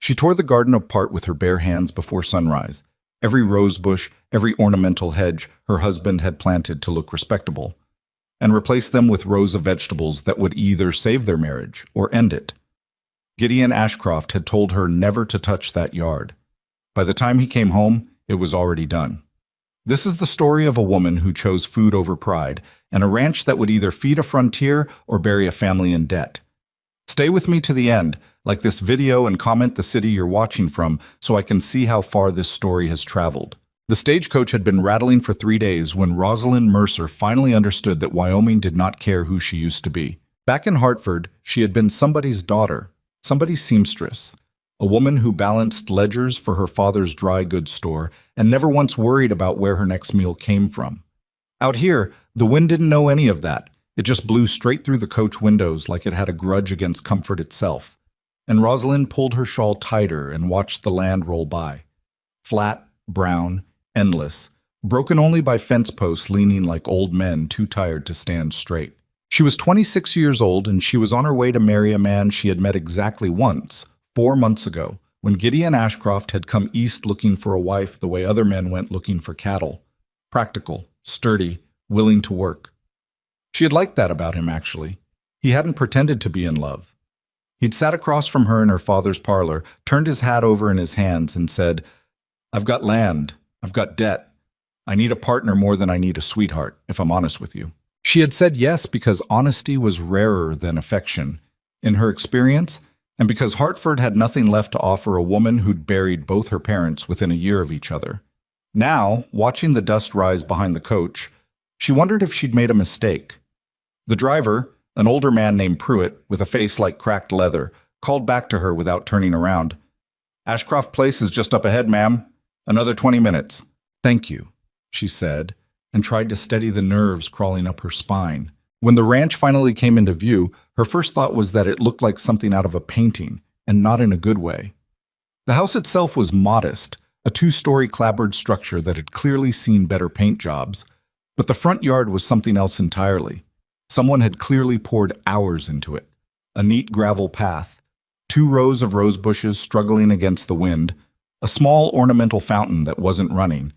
She tore the garden apart with her bare hands before sunrise. Every rose bush, every ornamental hedge her husband had planted to look respectable, and replaced them with rows of vegetables that would either save their marriage or end it. Gideon Ashcroft had told her never to touch that yard. By the time he came home, it was already done. This is the story of a woman who chose food over pride, and a ranch that would either feed a frontier or bury a family in debt. Stay with me to the end, like this video, and comment the city you're watching from so I can see how far this story has traveled. The stagecoach had been rattling for 3 days when Rosalind Mercer finally understood that Wyoming did not care who she used to be. Back in Hartford, she had been somebody's daughter, somebody's seamstress, a woman who balanced ledgers for her father's dry goods store and never once worried about where her next meal came from. Out here, the wind didn't know any of that. It just blew straight through the coach windows like it had a grudge against comfort itself. And Rosalind pulled her shawl tighter and watched the land roll by. Flat, brown, endless, broken only by fence posts leaning like old men too tired to stand straight. She was 26 years old, and she was on her way to marry a man she had met exactly once, 4 months ago, when Gideon Ashcroft had come east looking for a wife the way other men went looking for cattle. Practical, sturdy, willing to work. She had liked that about him, actually. He hadn't pretended to be in love. He'd sat across from her in her father's parlor, turned his hat over in his hands, and said, "I've got land. I've got debt. I need a partner more than I need a sweetheart, if I'm honest with you." She had said yes because honesty was rarer than affection, in her experience, and because Hartford had nothing left to offer a woman who'd buried both her parents within a year of each other. Now, watching the dust rise behind the coach, she wondered if she'd made a mistake. The driver, an older man named Pruitt, with a face like cracked leather, called back to her without turning around. "Ashcroft Place is just up ahead, ma'am. Another 20 minutes. "Thank you," she said, and tried to steady the nerves crawling up her spine. When the ranch finally came into view, her first thought was that it looked like something out of a painting, and not in a good way. The house itself was modest, a 2-story clapboard structure that had clearly seen better paint jobs, but the front yard was something else entirely. Someone had clearly poured hours into it. A neat gravel path, 2 rows of rose bushes struggling against the wind, a small ornamental fountain that wasn't running,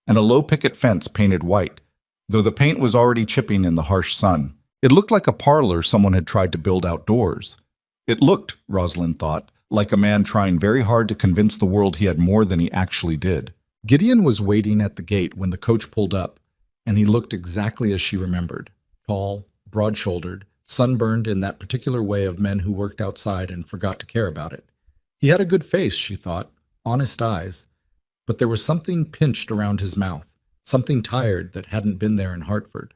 and a low picket fence painted white, though the paint was already chipping in the harsh sun. It looked like a parlor someone had tried to build outdoors. It looked, Rosalind thought, like a man trying very hard to convince the world he had more than he actually did. Gideon was waiting at the gate when the coach pulled up, and he looked exactly as she remembered. Tall, broad-shouldered, sunburned in that particular way of men who worked outside and forgot to care about it. He had a good face, she thought, honest eyes, but there was something pinched around his mouth, something tired that hadn't been there in Hartford.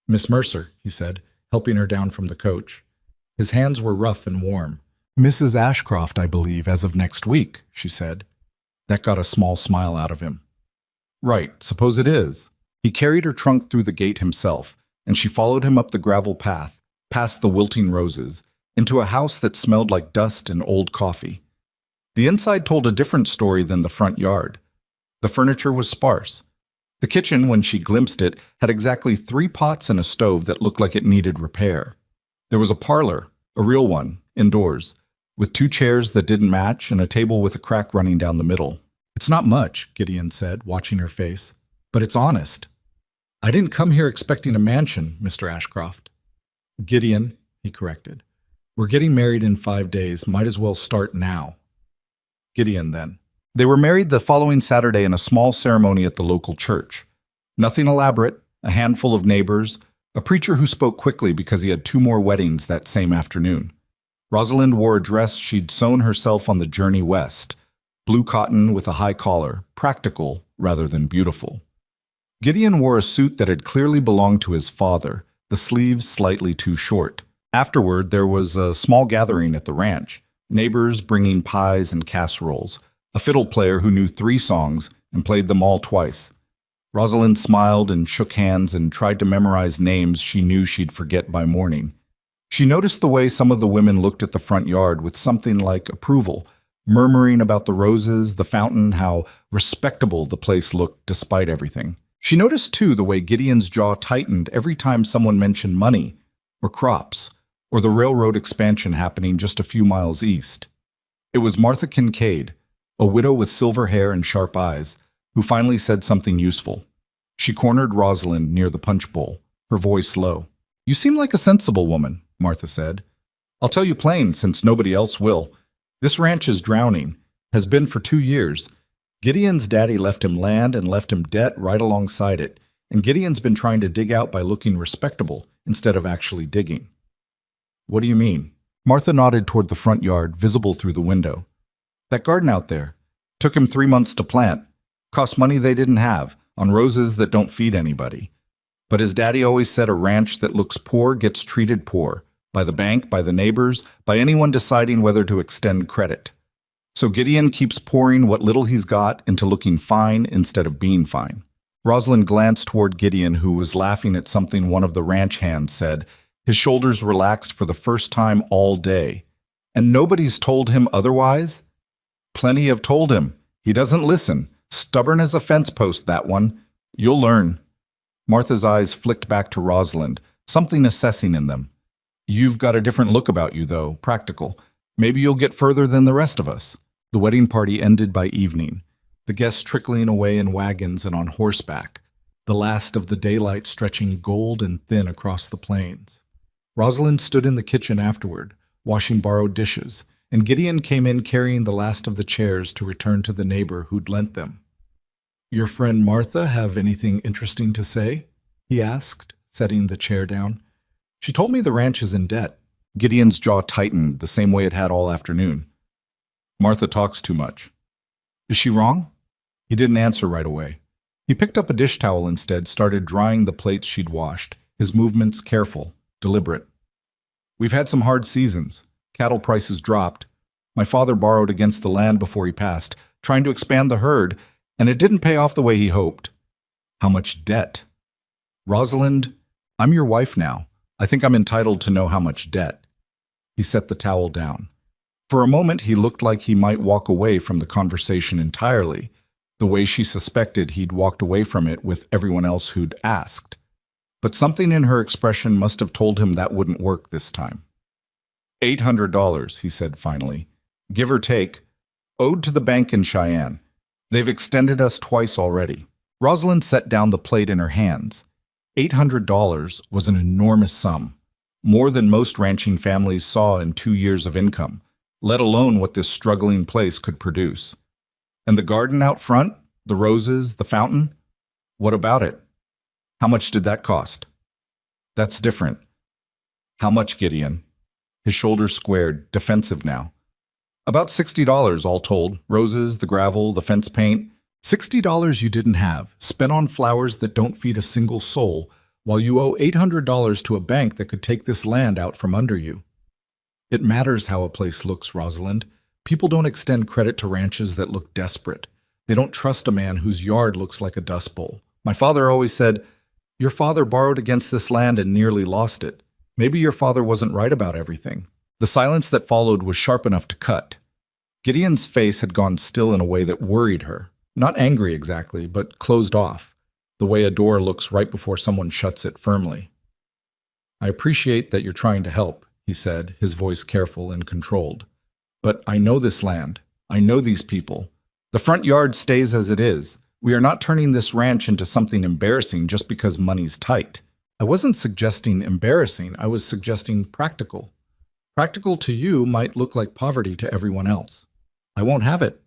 "Miss Mercer," he said, helping her down from the coach. His hands were rough and warm. "Mrs. Ashcroft, I believe, as of next week," she said. That got a small smile out of him. "Right, suppose it is." He carried her trunk through the gate himself, and she followed him up the gravel path, past the wilting roses, into a house that smelled like dust and old coffee. The inside told a different story than the front yard. The furniture was sparse. The kitchen, when she glimpsed it, had exactly 3 pots and a stove that looked like it needed repair. There was a parlor, a real one, indoors, with 2 chairs that didn't match and a table with a crack running down the middle. "It's not much," Gideon said, watching her face, "but it's honest. I didn't come here expecting a mansion, Mr. Ashcroft." "Gideon," he corrected. "We're getting married in 5 days. Might as well start now." Gideon, then. They were married the following Saturday in a small ceremony at the local church. Nothing elaborate, a handful of neighbors, a preacher who spoke quickly because he had 2 more weddings that same afternoon. Rosalind wore a dress she'd sewn herself on the journey west, blue cotton with a high collar, practical rather than beautiful. Gideon wore a suit that had clearly belonged to his father, the sleeves slightly too short. Afterward, there was a small gathering at the ranch, neighbors bringing pies and casseroles, a fiddle player who knew 3 songs and played them all twice. Rosalind smiled and shook hands and tried to memorize names she knew she'd forget by morning. She noticed the way some of the women looked at the front yard with something like approval, murmuring about the roses, the fountain, how respectable the place looked despite everything. She noticed, too, the way Gideon's jaw tightened every time someone mentioned money, or crops, or the railroad expansion happening just a few miles east. It was Martha Kincaid, a widow with silver hair and sharp eyes, who finally said something useful. She cornered Rosalind near the punch bowl, her voice low. "You seem like a sensible woman," Martha said. "I'll tell you plain, since nobody else will. This ranch is drowning, has been for 2 years. Gideon's daddy left him land and left him debt right alongside it, and Gideon's been trying to dig out by looking respectable instead of actually digging." "What do you mean?" Martha nodded toward the front yard, visible through the window. "That garden out there. Took him 3 months to plant. Cost money they didn't have, on roses that don't feed anybody. But his daddy always said a ranch that looks poor gets treated poor, by the bank, by the neighbors, by anyone deciding whether to extend credit. So Gideon keeps pouring what little he's got into looking fine instead of being fine." Rosalind glanced toward Gideon, who was laughing at something one of the ranch hands said. His shoulders relaxed for the first time all day. "And nobody's told him otherwise?" "Plenty have told him. He doesn't listen. Stubborn as a fence post, that one. You'll learn." Martha's eyes flicked back to Rosalind, something assessing in them. "You've got a different look about you, though, practical. Maybe you'll get further than the rest of us." The wedding party ended by evening, the guests trickling away in wagons and on horseback, the last of the daylight stretching gold and thin across the plains. Rosalind stood in the kitchen afterward, washing borrowed dishes, and Gideon came in carrying the last of the chairs to return to the neighbor who'd lent them. "Your friend Martha have anything interesting to say?" he asked, setting the chair down. "She told me the ranch is in debt." Gideon's jaw tightened the same way it had all afternoon. "Martha talks too much." "Is she wrong?" He didn't answer right away. He picked up a dish towel instead, started drying the plates she'd washed, his movements careful, deliberate. "We've had some hard seasons. Cattle prices dropped. My father borrowed against the land before he passed, trying to expand the herd, and it didn't pay off the way he hoped." "How much debt?" "Rosalind, I'm your wife now. I think I'm entitled to know how much debt." He set the towel down. For a moment, he looked like he might walk away from the conversation entirely, the way she suspected he'd walked away from it with everyone else who'd asked. But something in her expression must have told him that wouldn't work this time. $800, he said finally, give or take, owed to the bank in Cheyenne. They've extended us twice already. Rosalind set down the plate in her hands. $800 was an enormous sum, more than most ranching families saw in 2 years of income, let alone what this struggling place could produce. And the garden out front, the roses, the fountain? What about it? How much did that cost? That's different. How much, Gideon? His shoulders squared, defensive now. About $60 all told, roses, the gravel, the fence paint. $60 you didn't have, spent on flowers that don't feed a single soul, while you owe $800 to a bank that could take this land out from under you. It matters how a place looks, Rosalind. People don't extend credit to ranches that look desperate. They don't trust a man whose yard looks like a dust bowl. My father always said, your father borrowed against this land and nearly lost it. Maybe your father wasn't right about everything. The silence that followed was sharp enough to cut. Gideon's face had gone still in a way that worried her. Not angry exactly, but closed off, the way a door looks right before someone shuts it firmly. I appreciate that you're trying to help, he said, his voice careful and controlled. But I know this land. I know these people. The front yard stays as it is. We are not turning this ranch into something embarrassing just because money's tight. I wasn't suggesting embarrassing. I was suggesting practical. Practical to you might look like poverty to everyone else. I won't have it.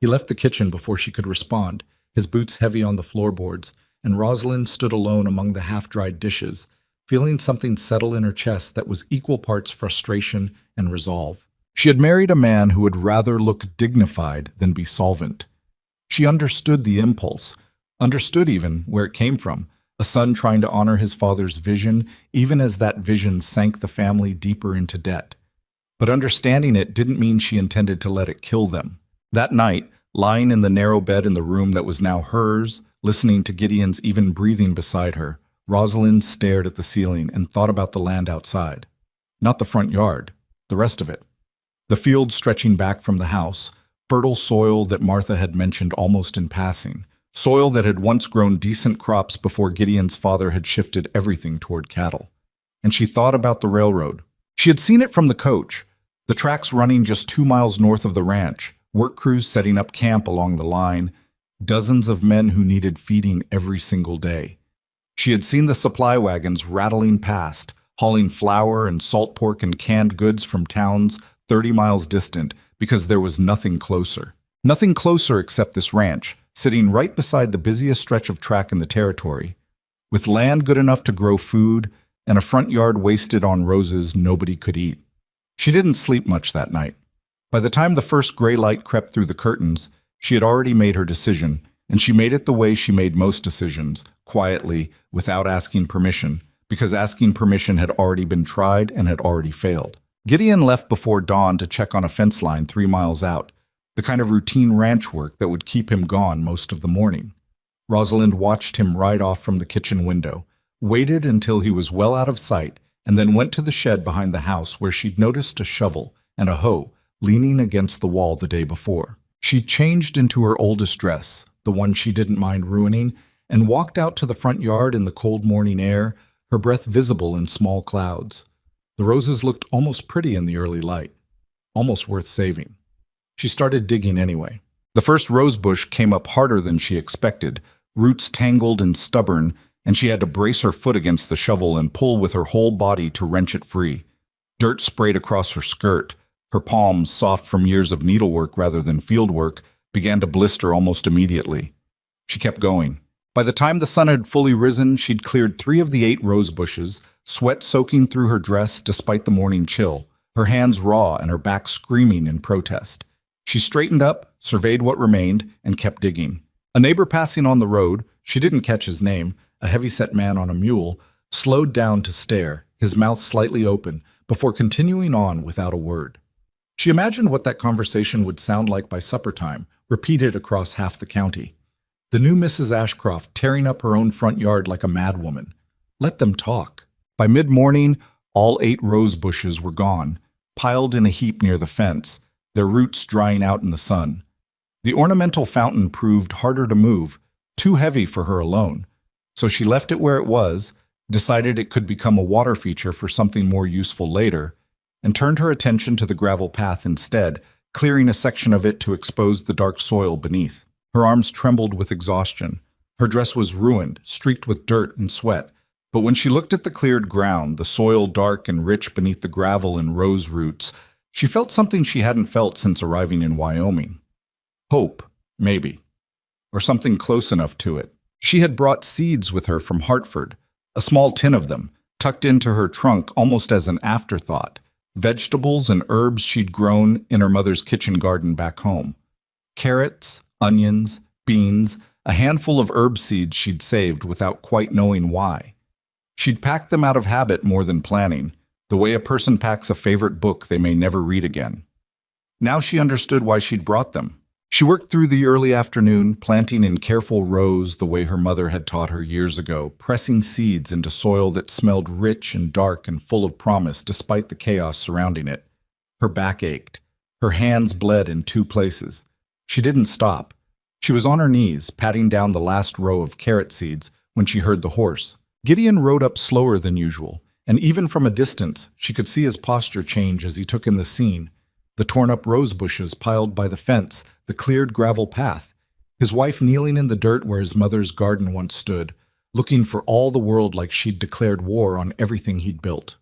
He left the kitchen before she could respond, his boots heavy on the floorboards, and Rosalind stood alone among the half-dried dishes, feeling something settle in her chest that was equal parts frustration and resolve. She had married a man who would rather look dignified than be solvent. She understood the impulse, understood even where it came from, a son trying to honor his father's vision, even as that vision sank the family deeper into debt. But understanding it didn't mean she intended to let it kill them. That night, lying in the narrow bed in the room that was now hers, listening to Gideon's even breathing beside her, Rosalind stared at the ceiling and thought about the land outside. Not the front yard, the rest of it. The field stretching back from the house, fertile soil that Martha had mentioned almost in passing, soil that had once grown decent crops before Gideon's father had shifted everything toward cattle. And she thought about the railroad. She had seen it from the coach, The tracks running just 2 miles north of the ranch, work crews setting up camp along the line, dozens of men who needed feeding every single day. She had seen the supply wagons rattling past, hauling flour and salt pork and canned goods from towns 30 miles distant because there was nothing closer. Nothing closer except this ranch, sitting right beside the busiest stretch of track in the territory, with land good enough to grow food and a front yard wasted on roses nobody could eat. She didn't sleep much that night. By the time the first gray light crept through the curtains, she had already made her decision, and she made it the way she made most decisions, quietly, without asking permission, because asking permission had already been tried and had already failed. Gideon left before dawn to check on a fence line 3 miles out, the kind of routine ranch work that would keep him gone most of the morning. Rosalind watched him ride off from the kitchen window, waited until he was well out of sight, and then went to the shed behind the house where she'd noticed a shovel and a hoe leaning against the wall the day before. She changed into her oldest dress, the one she didn't mind ruining, and walked out to the front yard in the cold morning air, her breath visible in small clouds. The roses looked almost pretty in the early light, almost worth saving. She started digging anyway. The first rose bush came up harder than she expected, roots tangled and stubborn, and she had to brace her foot against the shovel and pull with her whole body to wrench it free. Dirt sprayed across her skirt. Her palms, soft from years of needlework rather than fieldwork, began to blister almost immediately. She kept going. By the time the sun had fully risen, she'd cleared 3 of the 8 rose bushes, sweat soaking through her dress despite the morning chill, her hands raw and her back screaming in protest. She straightened up, surveyed what remained, and kept digging. A neighbor passing on the road, she didn't catch his name, a heavy-set man on a mule, slowed down to stare, his mouth slightly open, before continuing on without a word. She imagined what that conversation would sound like by supper time, repeated across half the county. The new Mrs. Ashcroft tearing up her own front yard like a madwoman. Let them talk. By mid-morning, all 8 rose bushes were gone, piled in a heap near the fence, their roots drying out in the sun. The ornamental fountain proved harder to move, too heavy for her alone, so she left it where it was, decided it could become a water feature for something more useful later, and turned her attention to the gravel path instead, clearing a section of it to expose the dark soil beneath. Her arms trembled with exhaustion. Her dress was ruined, streaked with dirt and sweat, but when she looked at the cleared ground, the soil dark and rich beneath the gravel and rose roots, she felt something she hadn't felt since arriving in Wyoming. Hope, maybe, or something close enough to it. She had brought seeds with her from Hartford, a small tin of them, tucked into her trunk almost as an afterthought. Vegetables and herbs she'd grown in her mother's kitchen garden back home. Carrots, onions, beans, a handful of herb seeds she'd saved without quite knowing why. She'd packed them out of habit more than planning, the way a person packs a favorite book they may never read again. Now she understood why she'd brought them. She worked through the early afternoon, planting in careful rows the way her mother had taught her years ago, pressing seeds into soil that smelled rich and dark and full of promise despite the chaos surrounding it. Her back ached. Her hands bled in 2 places. She didn't stop. She was on her knees, patting down the last row of carrot seeds when she heard the horse. Gideon rode up slower than usual, and even from a distance, she could see his posture change as he took in the scene. The torn-up rose bushes piled by the fence, the cleared gravel path, his wife kneeling in the dirt where his mother's garden once stood, looking for all the world like she'd declared war on everything he'd built.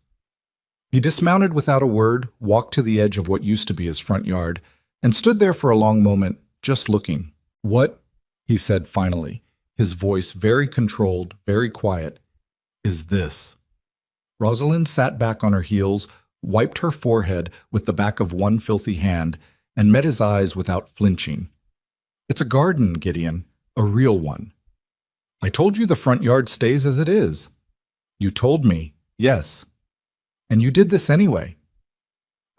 He dismounted without a word, walked to the edge of what used to be his front yard, and stood there for a long moment, just looking. "What?" he said finally, his voice very controlled, very quiet. "Is this?" Rosalind sat back on her heels, wiped her forehead with the back of one filthy hand, and met his eyes without flinching. "It's a garden, Gideon, a real one. I told you the front yard stays as it is. You told me, yes. And you did this anyway."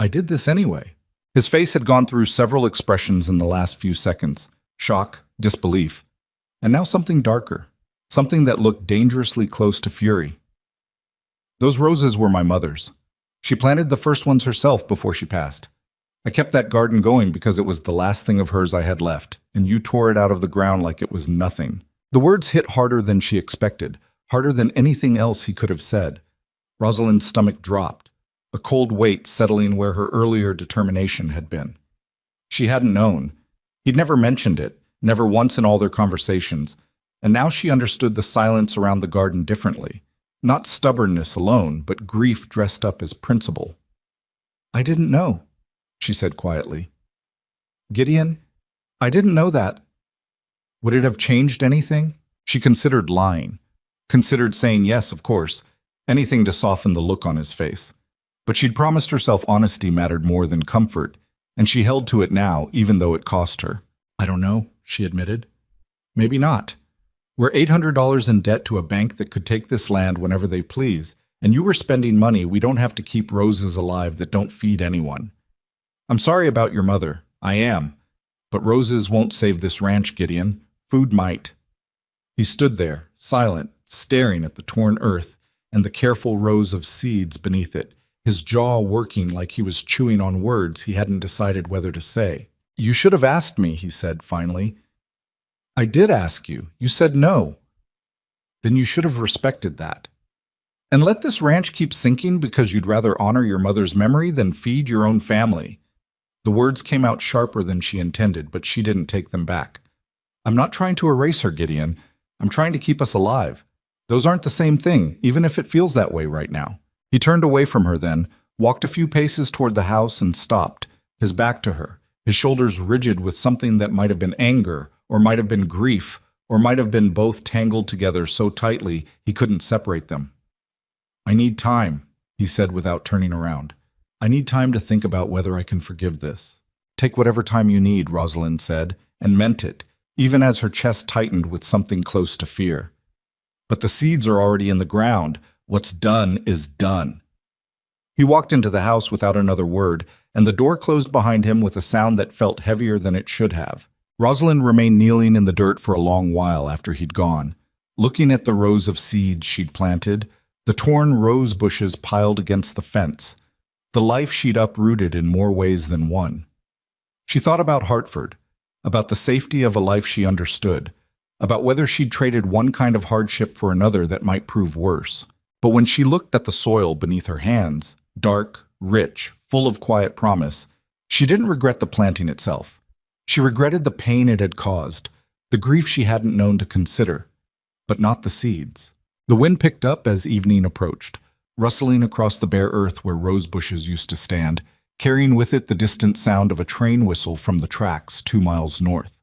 "I did this anyway." His face had gone through several expressions in the last few seconds: shock, disbelief, and now something darker, something that looked dangerously close to fury. "Those roses were my mother's. She planted the first ones herself before she passed. I kept that garden going because it was the last thing of hers I had left, and you tore it out of the ground like it was nothing." The words hit harder than she expected, harder than anything else he could have said. Rosalind's stomach dropped. a cold weight settling where her earlier determination had been. She hadn't known. He'd never mentioned it, never once in all their conversations, and now she understood the silence around the garden differently. Not stubbornness alone, but grief dressed up as principle. "I didn't know," she said quietly. "Gideon, I didn't know that." Would it have changed anything? She considered lying, considered saying yes, of course, anything to soften the look on his face. But she'd promised herself honesty mattered more than comfort, and she held to it now, even though it cost her. "I don't know," she admitted. "Maybe not. We're $800 in debt to a bank that could take this land whenever they please, and you were spending money we don't have to keep roses alive that don't feed anyone. I'm sorry about your mother. I am. But roses won't save this ranch, Gideon. Food might." He stood there, silent, staring at the torn earth and the careful rows of seeds beneath it, his jaw working like he was chewing on words he hadn't decided whether to say. "You should have asked me," he said finally. "I did ask you. You said no. Then you should have respected that. And let this ranch keep sinking because you'd rather honor your mother's memory than feed your own family." The words came out sharper than she intended, but she didn't take them back. "I'm not trying to erase her, Gideon. I'm trying to keep us alive. Those aren't the same thing, even if it feels that way right now." He turned away from her then, walked a few paces toward the house and stopped, his back to her, his shoulders rigid with something that might have been anger, or might have been grief, or might have been both tangled together so tightly he couldn't separate them. "I need time," he said without turning around. "I need time to think about whether I can forgive this." "Take whatever time you need," Rosalind said, and meant it, even as her chest tightened with something close to fear. "But the seeds are already in the ground. What's done is done." He walked into the house without another word, and the door closed behind him with a sound that felt heavier than it should have. Rosalind remained kneeling in the dirt for a long while after he'd gone, looking at the rows of seeds she'd planted, the torn rose bushes piled against the fence, the life she'd uprooted in more ways than one. She thought about Hartford, about the safety of a life she understood, about whether she'd traded one kind of hardship for another that might prove worse. But when she looked at the soil beneath her hands, dark, rich, full of quiet promise, she didn't regret the planting itself. She regretted the pain it had caused, the grief she hadn't known to consider, but not the seeds. The wind picked up as evening approached, rustling across the bare earth where rose bushes used to stand, carrying with it the distant sound of a train whistle from the tracks 2 miles north.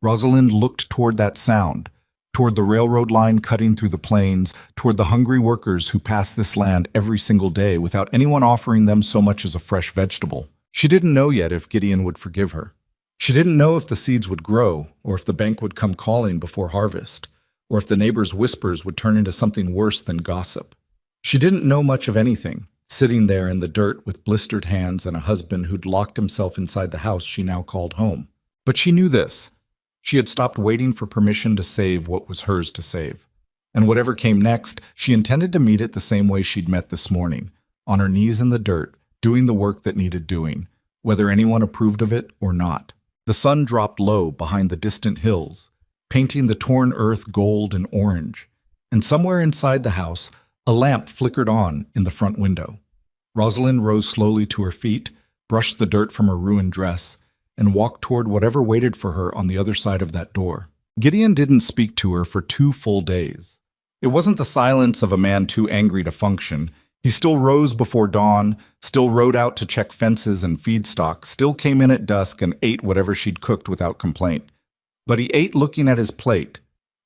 Rosalind looked toward that sound, toward the railroad line cutting through the plains, toward the hungry workers who passed this land every single day without anyone offering them so much as a fresh vegetable. She didn't know yet if Gideon would forgive her. She didn't know if the seeds would grow, or if the bank would come calling before harvest, or if the neighbors' whispers would turn into something worse than gossip. She didn't know much of anything, sitting there in the dirt with blistered hands and a husband who'd locked himself inside the house she now called home. But she knew this. She had stopped waiting for permission to save what was hers to save. And whatever came next, she intended to meet it the same way she'd met this morning, on her knees in the dirt, doing the work that needed doing, whether anyone approved of it or not. The sun dropped low behind the distant hills, painting the torn earth gold and orange, and somewhere inside the house, a lamp flickered on in the front window. Rosalind rose slowly to her feet, brushed the dirt from her ruined dress, and walked toward whatever waited for her on the other side of that door. Gideon didn't speak to her for 2 full days. It wasn't the silence of a man too angry to function. He still rose before dawn, still rode out to check fences and feedstock, still came in at dusk and ate whatever she'd cooked without complaint. But he ate looking at his plate,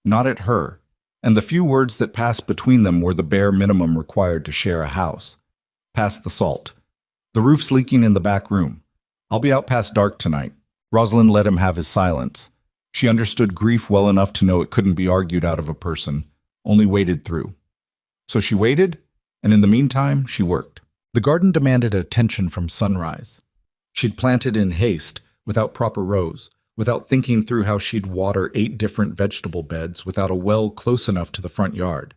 not at her, and the few words that passed between them were the bare minimum required to share a house. "Pass the salt. The roof's leaking in the back room. I'll be out past dark tonight." Rosalind let him have his silence. She understood grief well enough to know it couldn't be argued out of a person, only waded through. So she waited, and in the meantime, she worked. The garden demanded attention from sunrise. She'd planted in haste, without proper rows, without thinking through how she'd water 8 different vegetable beds without a well close enough to the front yard.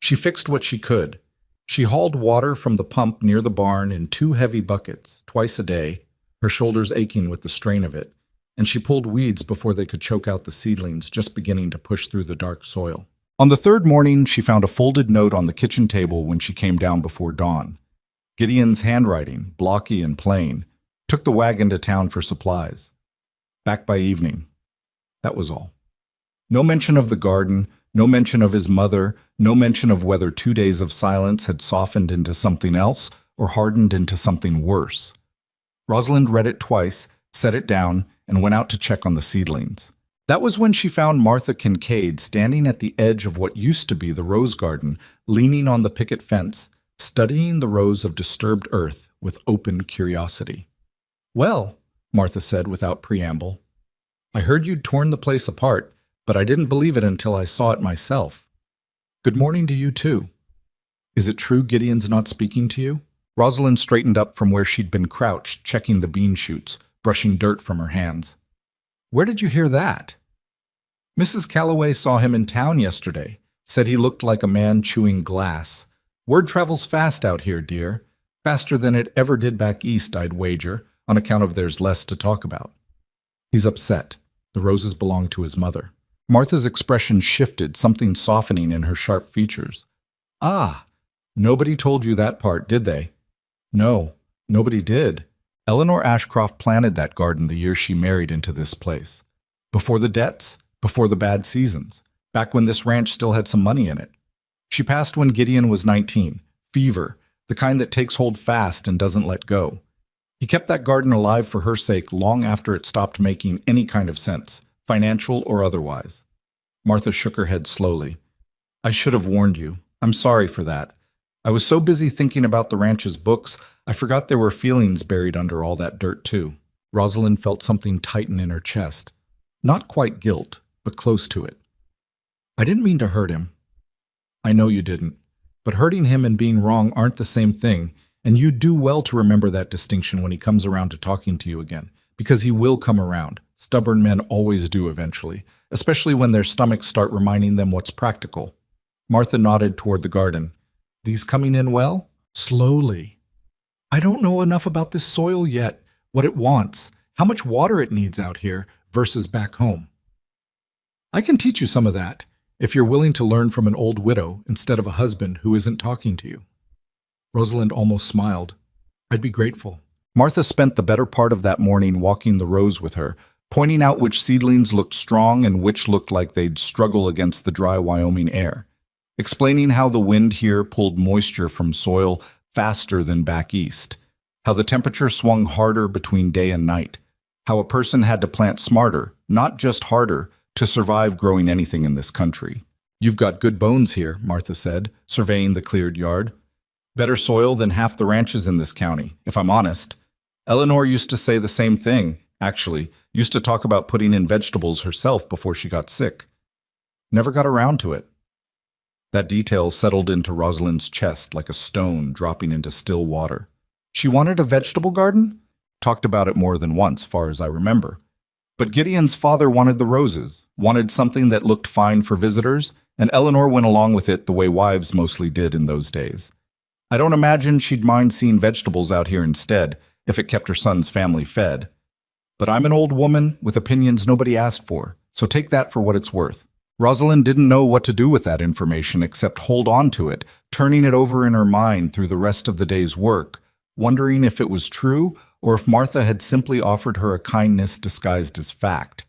She fixed what she could. She hauled water from the pump near the barn in 2 heavy buckets, twice a day, her shoulders aching with the strain of it, and she pulled weeds before they could choke out the seedlings just beginning to push through the dark soil. On the 3rd morning, she found a folded note on the kitchen table when she came down before dawn. Gideon's handwriting, blocky and plain, took the wagon to town for supplies. Back by evening. That was all. No mention of the garden, no mention of his mother, no mention of whether 2 days of silence had softened into something else or hardened into something worse. Rosalind read it twice, set it down, and went out to check on the seedlings. That was when she found Martha Kincaid standing at the edge of what used to be the rose garden, leaning on the picket fence, studying the rows of disturbed earth with open curiosity. "Well," Martha said without preamble, "I heard you'd torn the place apart, but I didn't believe it until I saw it myself. Good morning to you, too. Is it true Gideon's not speaking to you?" Rosalind straightened up from where she'd been crouched, checking the bean shoots, brushing dirt from her hands. "Where did you hear that?" "Mrs. Calloway saw him in town yesterday. Said he looked like a man chewing glass. Word travels fast out here, dear. Faster than it ever did back east, I'd wager, on account of there's less to talk about." He's upset. The roses belong to his mother. Martha's expression shifted, something softening in her sharp features. "Ah, nobody told you that part, did they?" "No, nobody did. Eleanor Ashcroft planted that garden the year she married into this place. Before the debts, before the bad seasons, back when this ranch still had some money in it. She passed when Gideon was 19. Fever, the kind that takes hold fast and doesn't let go. He kept that garden alive for her sake long after it stopped making any kind of sense, financial or otherwise." Martha shook her head slowly. "I should have warned you. I'm sorry for that. I was so busy thinking about the ranch's books, I forgot there were feelings buried under all that dirt, too." Rosalind felt something tighten in her chest. Not quite guilt, but close to it. "I didn't mean to hurt him." "I know you didn't. But hurting him and being wrong aren't the same thing, and you do well to remember that distinction when he comes around to talking to you again, because he will come around. Stubborn men always do eventually, especially when their stomachs start reminding them what's practical." Martha nodded toward the garden. "These coming in well?" "Slowly. I don't know enough about this soil yet, what it wants, how much water it needs out here versus back home. I can teach you some of that, if you're willing to learn from an old widow instead of a husband who isn't talking to you." Rosalind almost smiled. "I'd be grateful." Martha spent the better part of that morning walking the rows with her, pointing out which seedlings looked strong and which looked like they'd struggle against the dry Wyoming air, explaining how the wind here pulled moisture from soil faster than back east, how the temperature swung harder between day and night, how a person had to plant smarter, not just harder, to survive growing anything in this country. "You've got good bones here," Martha said, surveying the cleared yard. "Better soil than half the ranches in this county, if I'm honest. Eleanor used to say the same thing, actually, used to talk about putting in vegetables herself before she got sick. Never got around to it." That detail settled into Rosalind's chest like a stone dropping into still water. She wanted a vegetable garden? Talked about it more than once, far as I remember. But Gideon's father wanted the roses, wanted something that looked fine for visitors, and Eleanor went along with it the way wives mostly did in those days. I don't imagine she'd mind seeing vegetables out here instead, if it kept her son's family fed. But I'm an old woman with opinions nobody asked for, so take that for what it's worth. Rosalind didn't know what to do with that information except hold on to it, turning it over in her mind through the rest of the day's work, wondering if it was true or if Martha had simply offered her a kindness disguised as fact.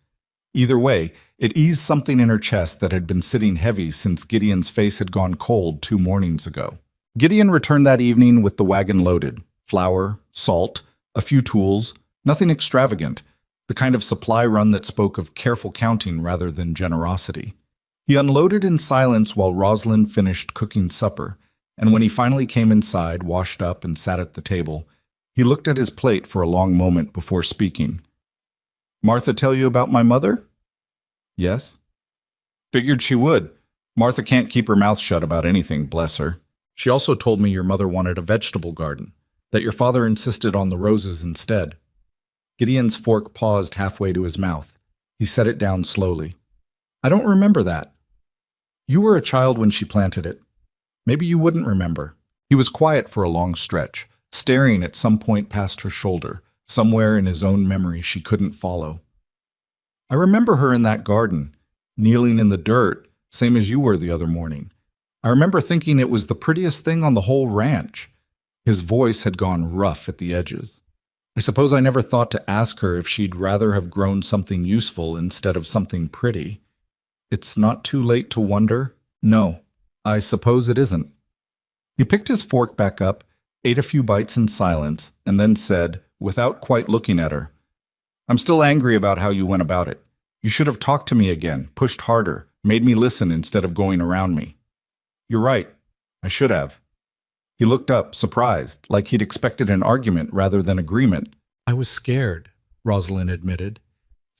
Either way, it eased something in her chest that had been sitting heavy since Gideon's face had gone cold 2 mornings ago. Gideon returned that evening with the wagon loaded. Flour, salt, a few tools, nothing extravagant, the kind of supply run that spoke of careful counting rather than generosity. He unloaded in silence while Rosalind finished cooking supper, and when he finally came inside, washed up, and sat at the table, he looked at his plate for a long moment before speaking. "Martha tell you about my mother?" "Yes." "Figured she would. Martha can't keep her mouth shut about anything, bless her. She also told me your mother wanted a vegetable garden, that your father insisted on the roses instead." Gideon's fork paused halfway to his mouth. He set it down slowly. "I don't remember that. You were a child when she planted it. Maybe you wouldn't remember." He was quiet for a long stretch, staring at some point past her shoulder, somewhere in his own memory she couldn't follow. "I remember her in that garden, kneeling in the dirt, same as you were the other morning. I remember thinking it was the prettiest thing on the whole ranch. His voice had gone rough at the edges. I suppose I never thought to ask her if she'd rather have grown something useful instead of something pretty. It's not too late to wonder? No, I suppose it isn't. He picked his fork back up, ate a few bites in silence, and then said, without quite looking at her, I'm still angry about how you went about it. You should have talked to me again, pushed harder, made me listen instead of going around me. You're right. I should have. He looked up, surprised, like he'd expected an argument rather than agreement. I was scared, Rosalind admitted.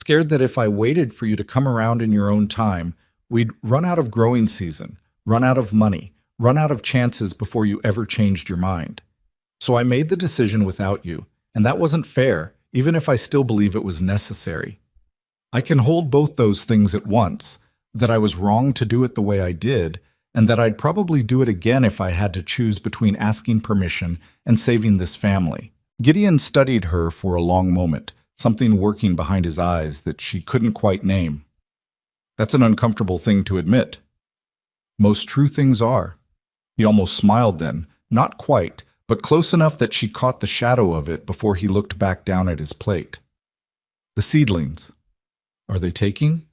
Scared that if I waited for you to come around in your own time, we'd run out of growing season, run out of money, run out of chances before you ever changed your mind. So I made the decision without you, and that wasn't fair, even if I still believe it was necessary. I can hold both those things at once, that I was wrong to do it the way I did, and that I'd probably do it again if I had to choose between asking permission and saving this family. Gideon studied her for a long moment, something working behind his eyes that she couldn't quite name. That's an uncomfortable thing to admit. Most true things are. He almost smiled then, not quite, but close enough that she caught the shadow of it before he looked back down at his plate. The seedlings. Are they taking?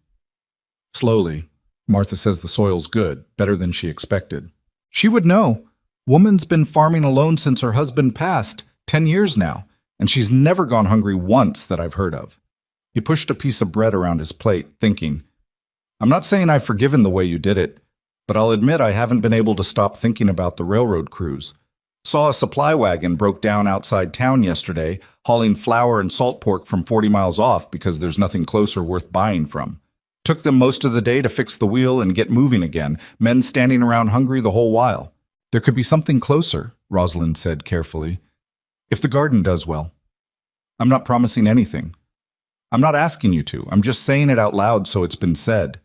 Slowly. Martha says the soil's good, better than she expected. She would know. Woman's been farming alone since her husband passed, 10 years now, and she's never gone hungry once that I've heard of. He pushed a piece of bread around his plate, thinking, I'm not saying I've forgiven the way you did it, but I'll admit I haven't been able to stop thinking about the railroad crews. Saw a supply wagon broke down outside town yesterday, hauling flour and salt pork from 40 miles off because there's nothing closer worth buying from. Took them most of the day to fix the wheel and get moving again, men standing around hungry the whole while. There could be something closer, Rosalind said carefully. If the garden does well. I'm not promising anything. I'm not asking you to. I'm just saying it out loud so it's been said.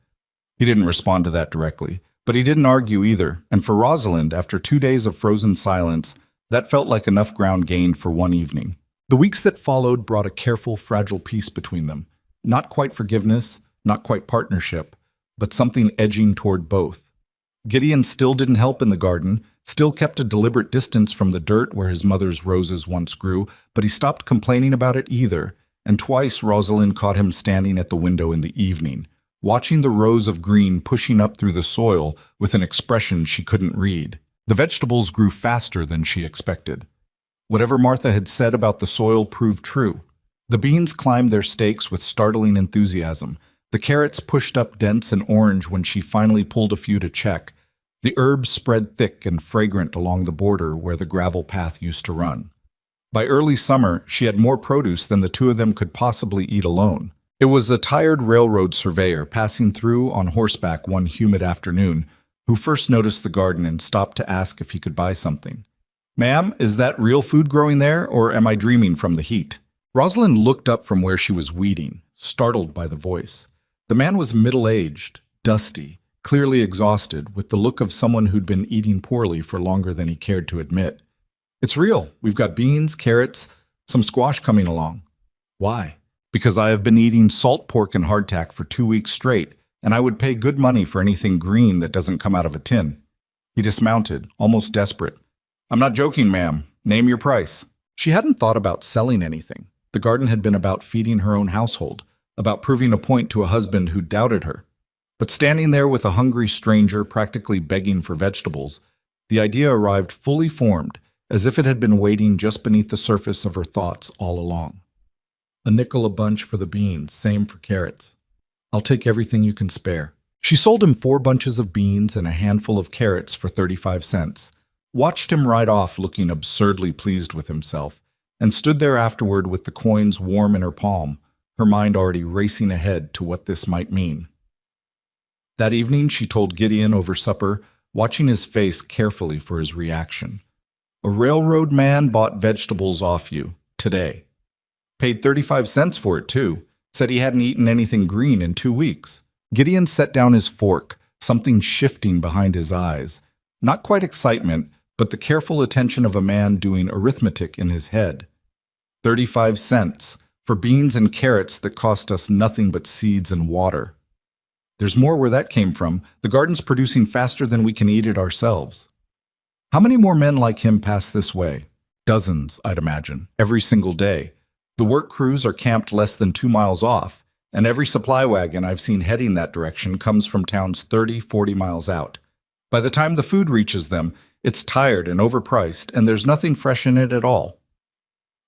He didn't respond to that directly, but he didn't argue either, and for Rosalind, after 2 days of frozen silence, that felt like enough ground gained for one evening. The weeks that followed brought a careful, fragile peace between them. Not quite forgiveness, not quite partnership, but something edging toward both. Gideon still didn't help in the garden, still kept a deliberate distance from the dirt where his mother's roses once grew, but he stopped complaining about it either, and twice Rosalind caught him standing at the window in the evening, watching the rows of green pushing up through the soil with an expression she couldn't read. The vegetables grew faster than she expected. Whatever Martha had said about the soil proved true. The beans climbed their stakes with startling enthusiasm. The carrots pushed up dense and orange when she finally pulled a few to check. The herbs spread thick and fragrant along the border where the gravel path used to run. By early summer, she had more produce than the two of them could possibly eat alone. It was a tired railroad surveyor passing through on horseback one humid afternoon who first noticed the garden and stopped to ask if he could buy something. Ma'am, is that real food growing there, or am I dreaming from the heat? Rosalind looked up from where she was weeding, startled by the voice. The man was middle-aged, dusty, clearly exhausted, with the look of someone who'd been eating poorly for longer than he cared to admit. It's real. We've got beans, carrots, some squash coming along. Why? Because I have been eating salt pork and hardtack for 2 weeks straight, and I would pay good money for anything green that doesn't come out of a tin. He dismounted, almost desperate. I'm not joking, ma'am. Name your price. She hadn't thought about selling anything. The garden had been about feeding her own household, about proving a point to a husband who doubted her. But standing there with a hungry stranger practically begging for vegetables, the idea arrived fully formed, as if it had been waiting just beneath the surface of her thoughts all along. A nickel a bunch for the beans, same for carrots. I'll take everything you can spare. She sold him 4 bunches of beans and a handful of carrots for 35 cents, watched him ride off looking absurdly pleased with himself, and stood there afterward with the coins warm in her palm, her mind already racing ahead to what this might mean. That evening, she told Gideon over supper, watching his face carefully for his reaction. A railroad man bought vegetables off you, today. Paid 35 cents for it, too. Said he hadn't eaten anything green in 2 weeks. Gideon set down his fork, something shifting behind his eyes. Not quite excitement, but the careful attention of a man doing arithmetic in his head. 35 cents for beans and carrots that cost us nothing but seeds and water. There's more where that came from. The garden's producing faster than we can eat it ourselves. How many more men like him pass this way? Dozens, I'd imagine, every single day. The work crews are camped less than 2 miles off, and every supply wagon I've seen heading that direction comes from towns 30, 40 miles out. By the time the food reaches them, it's tired and overpriced, and there's nothing fresh in it at all.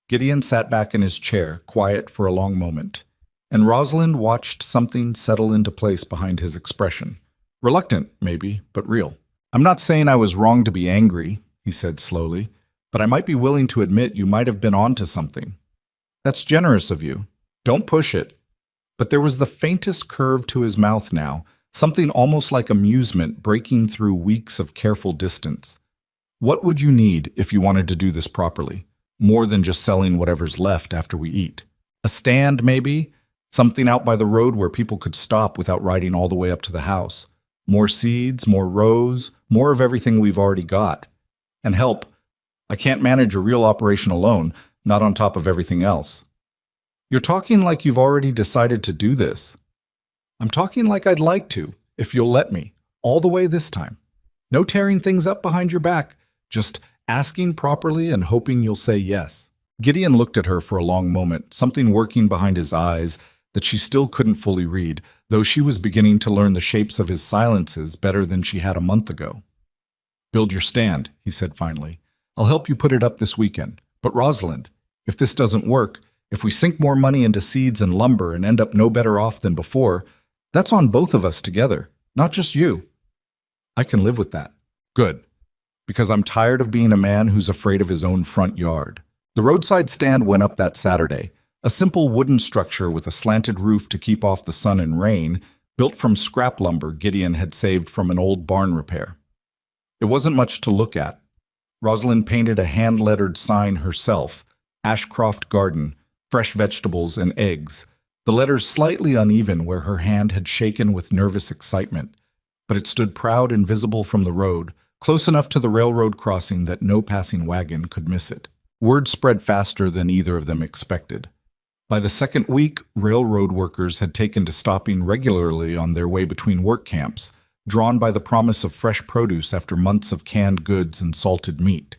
Gideon sat back in his chair, quiet for a long moment, and Rosalind watched something settle into place behind his expression. Reluctant, maybe, but real. "I'm not saying I was wrong to be angry," he said slowly, "but I might be willing to admit you might have been onto something. That's generous of you. Don't push it." But there was the faintest curve to his mouth now, something almost like amusement breaking through weeks of careful distance. "What would you need if you wanted to do this properly? More than just selling whatever's left after we eat. A stand, maybe? Something out by the road where people could stop without riding all the way up to the house. More seeds, more rows, more of everything we've already got. And help. I can't manage a real operation alone, not on top of everything else." "You're talking like you've already decided to do this." "I'm talking like I'd like to, if you'll let me, all the way this time. No tearing things up behind your back, just asking properly and hoping you'll say yes." Gideon looked at her for a long moment, something working behind his eyes that she still couldn't fully read, though she was beginning to learn the shapes of his silences better than she had a month ago. "Build your stand," he said finally. "I'll help you put it up this weekend. But Rosalind, if this doesn't work, if we sink more money into seeds and lumber and end up no better off than before, that's on both of us together, not just you." "I can live with that." "Good. Because I'm tired of being a man who's afraid of his own front yard." The roadside stand went up that Saturday, a simple wooden structure with a slanted roof to keep off the sun and rain, built from scrap lumber Gideon had saved from an old barn repair. It wasn't much to look at. Rosalind painted a hand-lettered sign herself, Ashcroft Garden, fresh vegetables and eggs, the letters slightly uneven where her hand had shaken with nervous excitement, but it stood proud and visible from the road, close enough to the railroad crossing that no passing wagon could miss it. Word spread faster than either of them expected. By the second week, railroad workers had taken to stopping regularly on their way between work camps, drawn by the promise of fresh produce after months of canned goods and salted meat.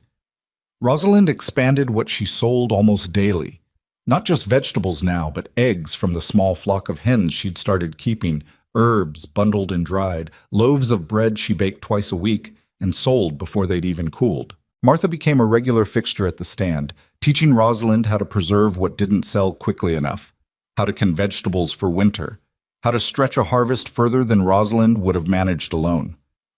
Rosalind expanded what she sold almost daily. Not just vegetables now, but eggs from the small flock of hens she'd started keeping, herbs bundled and dried, loaves of bread she baked twice a week and sold before they'd even cooled. Martha became a regular fixture at the stand, teaching Rosalind how to preserve what didn't sell quickly enough, how to can vegetables for winter, how to stretch a harvest further than Rosalind would have managed alone.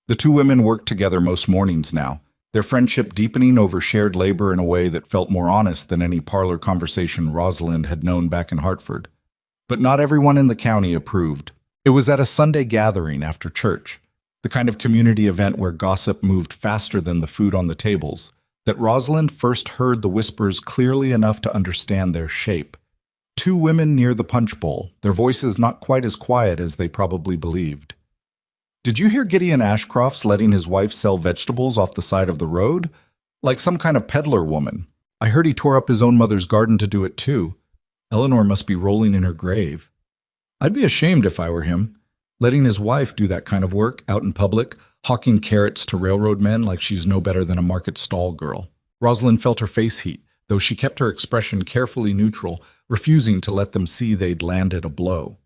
The two women worked together most mornings now, their friendship deepening over shared labor in a way that felt more honest than any parlor conversation Rosalind had known back in Hartford. But not everyone in the county approved. It was at a Sunday gathering after church, the kind of community event where gossip moved faster than the food on the tables, that Rosalind first heard the whispers clearly enough to understand their shape. Two women near the punch bowl, their voices not quite as quiet as they probably believed. "Did you hear Gideon Ashcroft's letting his wife sell vegetables off the side of the road? Like some kind of peddler woman. I heard he tore up his own mother's garden to do it too. Eleanor must be rolling in her grave. I'd be ashamed if I were him, letting his wife do that kind of work out in public, hawking carrots to railroad men like she's no better than a market stall girl." Rosalind felt her face heat, though she kept her expression carefully neutral, refusing to let them see they'd landed a blow.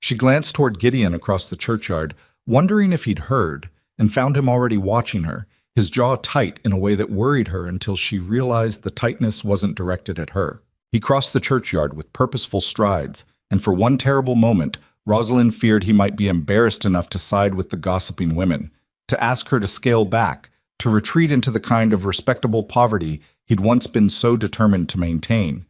She glanced toward Gideon across the churchyard, wondering if he'd heard, and found him already watching her, his jaw tight in a way that worried her until she realized the tightness wasn't directed at her. He crossed the churchyard with purposeful strides, and for one terrible moment, Rosalind feared he might be embarrassed enough to side with the gossiping women, to ask her to scale back, to retreat into the kind of respectable poverty he'd once been so determined to maintain.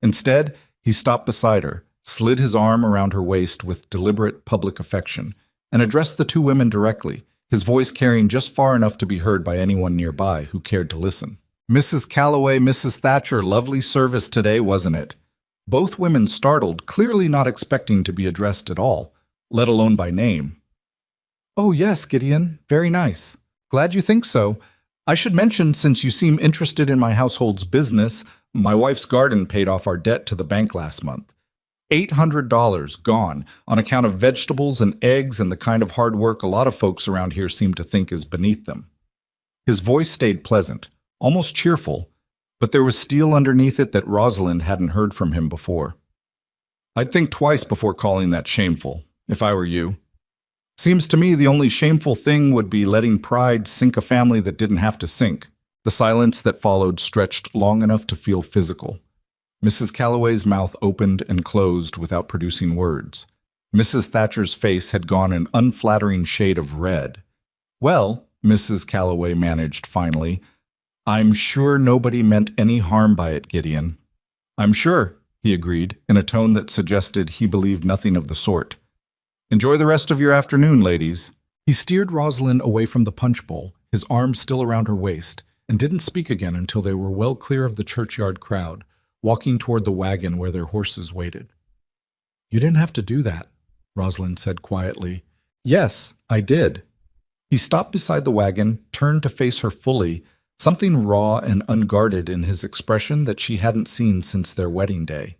Instead, he stopped beside her, slid his arm around her waist with deliberate public affection, and addressed the two women directly, his voice carrying just far enough to be heard by anyone nearby who cared to listen. "Mrs. Calloway, Mrs. Thatcher, lovely service today, wasn't it?" Both women startled, clearly not expecting to be addressed at all, let alone by name. "Oh yes, Gideon, very nice. Glad you think so. I should mention, since you seem interested in my household's business, my wife's garden paid off our debt to the bank last month. $800 gone on account of vegetables and eggs and the kind of hard work a lot of folks around here seem to think is beneath them." His voice stayed pleasant, almost cheerful, But there was steel underneath it that Rosalind hadn't heard from him before. I'd think twice before calling that shameful, if I were you. Seems to me the only shameful thing would be letting pride sink a family that didn't have to sink. The silence that followed stretched long enough to feel physical. Mrs. Calloway's mouth opened and closed without producing words. Mrs. Thatcher's face had gone an unflattering shade of red. Well, Mrs. Calloway managed finally, I'm sure nobody meant any harm by it, Gideon. I'm sure, he agreed, in a tone that suggested he believed nothing of the sort. Enjoy the rest of your afternoon, ladies. He steered Rosalind away from the punch bowl, his arm still around her waist, and didn't speak again until they were well clear of the churchyard crowd, walking toward the wagon where their horses waited. You didn't have to do that, Rosalind said quietly. Yes, I did. He stopped beside the wagon, turned to face her fully, something raw and unguarded in his expression that she hadn't seen since their wedding day.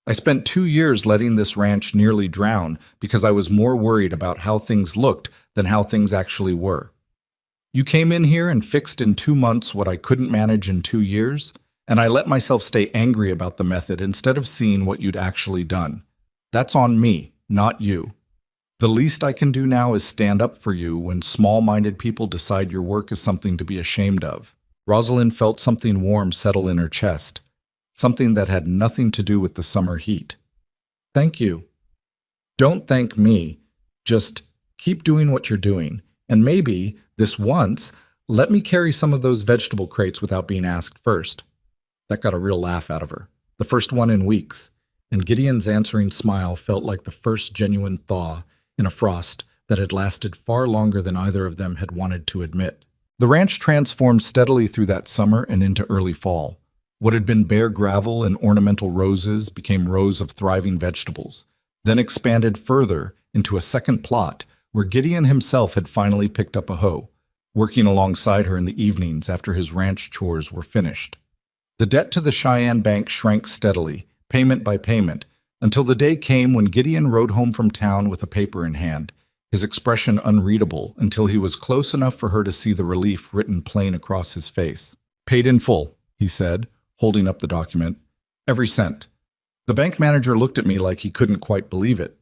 I spent 2 years letting this ranch nearly drown because I was more worried about how things looked than how things actually were. You came in here and fixed in 2 months what I couldn't manage in 2 years, and I let myself stay angry about the method instead of seeing what you'd actually done. That's on me, not you. The least I can do now is stand up for you when small-minded people decide your work is something to be ashamed of. Rosalind felt something warm settle in her chest, something that had nothing to do with the summer heat. Thank you. Don't thank me. Just keep doing what you're doing, and maybe, this once, let me carry some of those vegetable crates without being asked first. That got a real laugh out of her, the first one in weeks, and Gideon's answering smile felt like the first genuine thaw in a frost that had lasted far longer than either of them had wanted to admit. The ranch transformed steadily through that summer and into early fall. What had been bare gravel and ornamental roses became rows of thriving vegetables, then expanded further into a second plot where Gideon himself had finally picked up a hoe, working alongside her in the evenings after his ranch chores were finished. The debt to the Cheyenne Bank shrank steadily, payment by payment, until the day came when Gideon rode home from town with a paper in hand, his expression unreadable until he was close enough for her to see the relief written plain across his face. Paid in full, he said, holding up the document. Every cent. The bank manager looked at me like he couldn't quite believe it.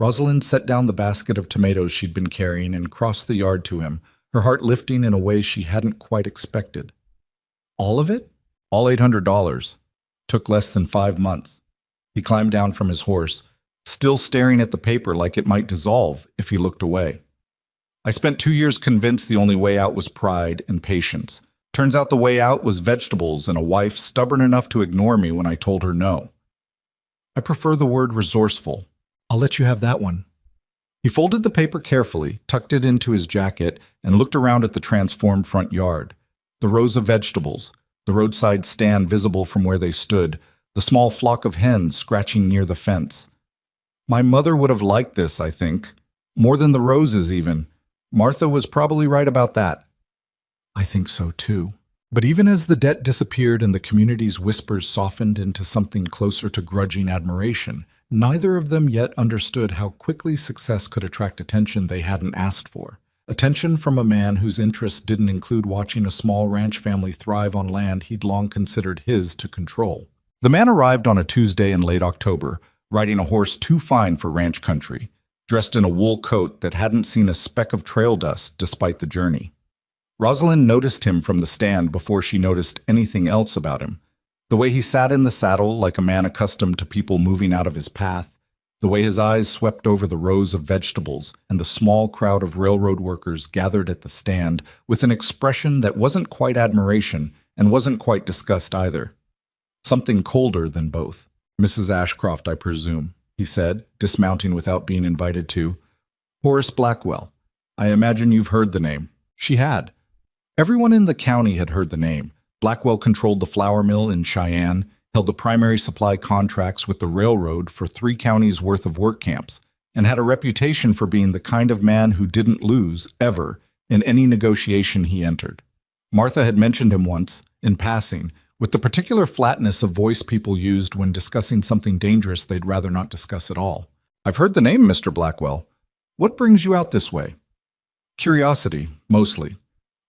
Rosalind set down the basket of tomatoes she'd been carrying and crossed the yard to him, her heart lifting in a way she hadn't quite expected. All of it? All $800. Took less than 5 months. He climbed down from his horse, still staring at the paper like it might dissolve if he looked away. I spent 2 years convinced the only way out was pride and patience. Turns out the way out was vegetables and a wife stubborn enough to ignore me when I told her no. I prefer the word resourceful. I'll let you have that one. He folded the paper carefully, tucked it into his jacket, and looked around at the transformed front yard. The rows of vegetables, the roadside stand visible from where they stood, the small flock of hens scratching near the fence. My mother would have liked this, I think. More than the roses, even. Martha was probably right about that. I think so, too. But even as the debt disappeared and the community's whispers softened into something closer to grudging admiration, neither of them yet understood how quickly success could attract attention they hadn't asked for. Attention from a man whose interests didn't include watching a small ranch family thrive on land he'd long considered his to control. The man arrived on a Tuesday in late October, riding a horse too fine for ranch country, dressed in a wool coat that hadn't seen a speck of trail dust despite the journey. Rosalind noticed him from the stand before she noticed anything else about him. The way he sat in the saddle like a man accustomed to people moving out of his path, the way his eyes swept over the rows of vegetables and the small crowd of railroad workers gathered at the stand with an expression that wasn't quite admiration and wasn't quite disgust either. Something colder than both. Mrs. Ashcroft, I presume, he said, dismounting without being invited to. Horace Blackwell. I imagine you've heard the name. She had. Everyone in the county had heard the name. Blackwell controlled the flour mill in Cheyenne, held the primary supply contracts with the railroad for 3 counties' worth of work camps, and had a reputation for being the kind of man who didn't lose, ever, in any negotiation he entered. Martha had mentioned him once, in passing, with the particular flatness of voice people used when discussing something dangerous they'd rather not discuss at all. I've heard the name, Mr. Blackwell. What brings you out this way? Curiosity, mostly.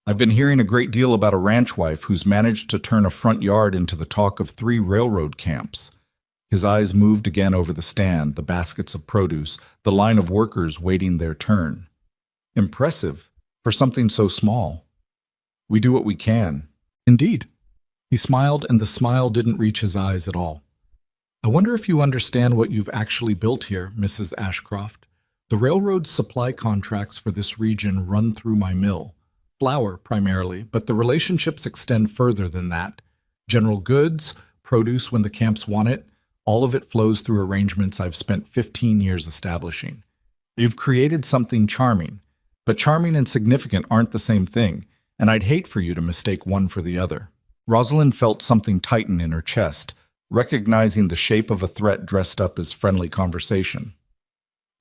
I've been hearing a great deal about a ranch wife who's managed to turn a front yard into the talk of 3 railroad camps. His eyes moved again over the stand, the baskets of produce, the line of workers waiting their turn. Impressive, for something so small. We do what we can. Indeed. He smiled, and the smile didn't reach his eyes at all. I wonder if you understand what you've actually built here, Mrs. Ashcroft. The railroad's supply contracts for this region run through my mill. Flour, primarily, but the relationships extend further than that. General goods, produce when the camps want it, all of it flows through arrangements I've spent 15 years establishing. You've created something charming, but charming and significant aren't the same thing, and I'd hate for you to mistake one for the other. Rosalind felt something tighten in her chest, recognizing the shape of a threat dressed up as friendly conversation.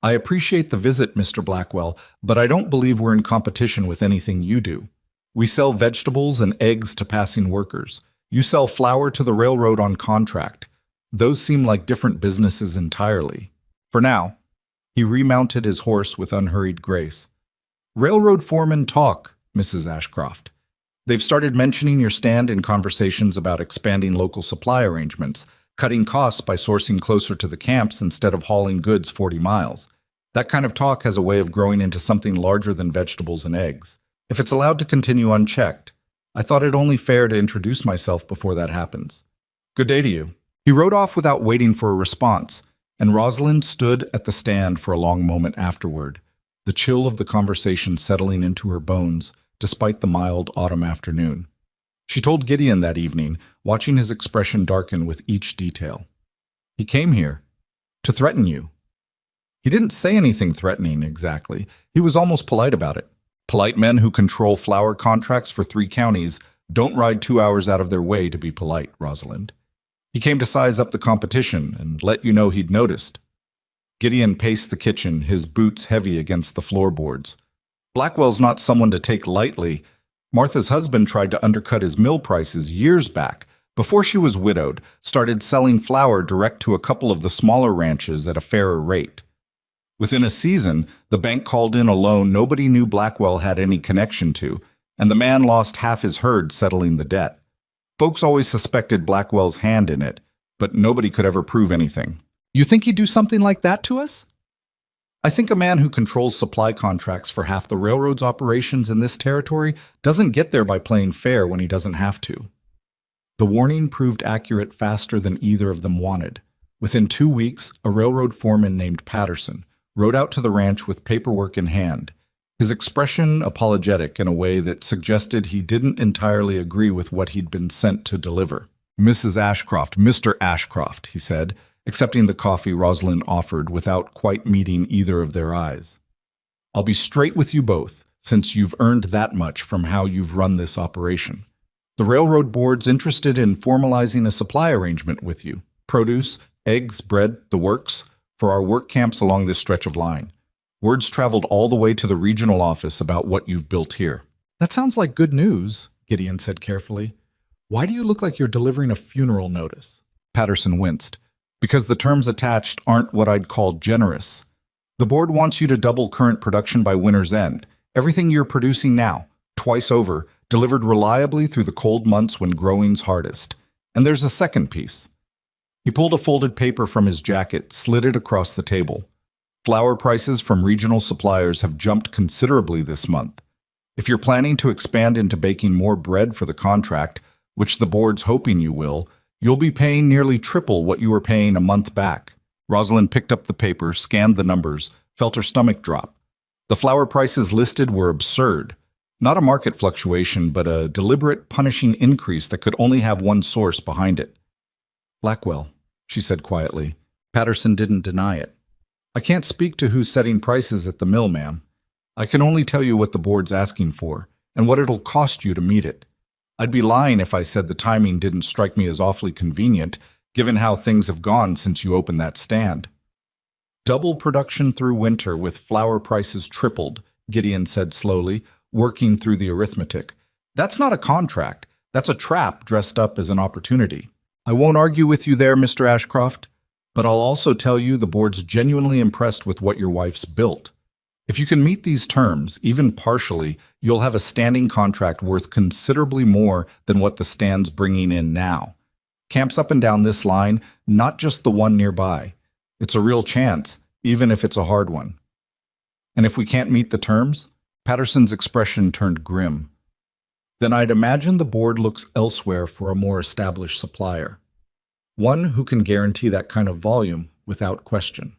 I appreciate the visit, Mr. Blackwell, but I don't believe we're in competition with anything you do. We sell vegetables and eggs to passing workers. You sell flour to the railroad on contract. Those seem like different businesses entirely. For now, he remounted his horse with unhurried grace. Railroad foremen talk, Mrs. Ashcroft. They've started mentioning your stand in conversations about expanding local supply arrangements, cutting costs by sourcing closer to the camps instead of hauling goods 40 miles. That kind of talk has a way of growing into something larger than vegetables and eggs. If it's allowed to continue unchecked, I thought it only fair to introduce myself before that happens. Good day to you. He rode off without waiting for a response, and Rosalind stood at the stand for a long moment afterward, the chill of the conversation settling into her bones despite the mild autumn afternoon. She told Gideon that evening, watching his expression darken with each detail. He came here to threaten you. He didn't say anything threatening exactly. He was almost polite about it. Polite men who control flour contracts for 3 counties don't ride 2 hours out of their way to be polite, Rosalind. He came to size up the competition and let you know he'd noticed. Gideon paced the kitchen, his boots heavy against the floorboards. Blackwell's not someone to take lightly. Martha's husband tried to undercut his mill prices years back, before she was widowed, started selling flour direct to a couple of the smaller ranches at a fairer rate. Within a season, the bank called in a loan nobody knew Blackwell had any connection to, and the man lost half his herd settling the debt. Folks always suspected Blackwell's hand in it, but nobody could ever prove anything. You think he'd do something like that to us? I think a man who controls supply contracts for half the railroad's operations in this territory doesn't get there by playing fair when he doesn't have to. The warning proved accurate faster than either of them wanted. Within 2 weeks, a railroad foreman named Patterson rode out to the ranch with paperwork in hand, his expression apologetic in a way that suggested he didn't entirely agree with what he'd been sent to deliver. Mrs. Ashcroft, Mr. Ashcroft, he said, accepting the coffee Rosalind offered without quite meeting either of their eyes. I'll be straight with you both, since you've earned that much from how you've run this operation. The railroad board's interested in formalizing a supply arrangement with you. Produce, eggs, bread, the works, for our work camps along this stretch of line. Word's traveled all the way to the regional office about what you've built here. That sounds like good news, Gideon said carefully. Why do you look like you're delivering a funeral notice? Patterson winced. Because the terms attached aren't what I'd call generous. The board wants you to double current production by winter's end. Everything you're producing now, twice over, delivered reliably through the cold months when growing's hardest. And there's a second piece. He pulled a folded paper from his jacket, slid it across the table. Flour prices from regional suppliers have jumped considerably this month. If you're planning to expand into baking more bread for the contract, which the board's hoping you will, you'll be paying nearly triple what you were paying a month back. Rosalind picked up the paper, scanned the numbers, felt her stomach drop. The flour prices listed were absurd. Not a market fluctuation, but a deliberate, punishing increase that could only have one source behind it. Blackwell, she said quietly. Patterson didn't deny it. I can't speak to who's setting prices at the mill, ma'am. I can only tell you what the board's asking for, and what it'll cost you to meet it. I'd be lying if I said the timing didn't strike me as awfully convenient, given how things have gone since you opened that stand. Double production through winter with flour prices tripled, Gideon said slowly, working through the arithmetic. That's not a contract. That's a trap dressed up as an opportunity. I won't argue with you there, Mr. Ashcroft, but I'll also tell you the board's genuinely impressed with what your wife's built. If you can meet these terms, even partially, you'll have a standing contract worth considerably more than what the stand's bringing in now. Camps up and down this line, not just the one nearby. It's a real chance, even if it's a hard one. And if we can't meet the terms? Patterson's expression turned grim. Then I'd imagine the board looks elsewhere for a more established supplier. One who can guarantee that kind of volume without question.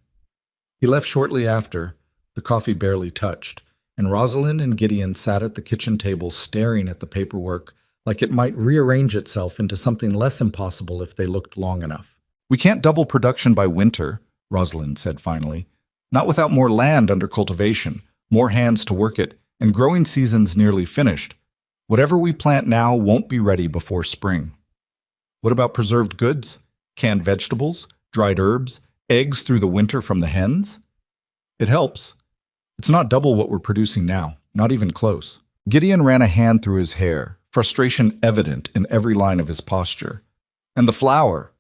He left shortly after, the coffee barely touched, and Rosalind and Gideon sat at the kitchen table staring at the paperwork like it might rearrange itself into something less impossible if they looked long enough. We can't double production by winter, Rosalind said finally. Not without more land under cultivation, more hands to work it, and growing season's nearly finished. Whatever we plant now won't be ready before spring. What about preserved goods? Canned vegetables? Dried herbs? Eggs through the winter from the hens? It helps. It's not double what we're producing now, not even close. Gideon ran a hand through his hair, frustration evident in every line of his posture. And the flour.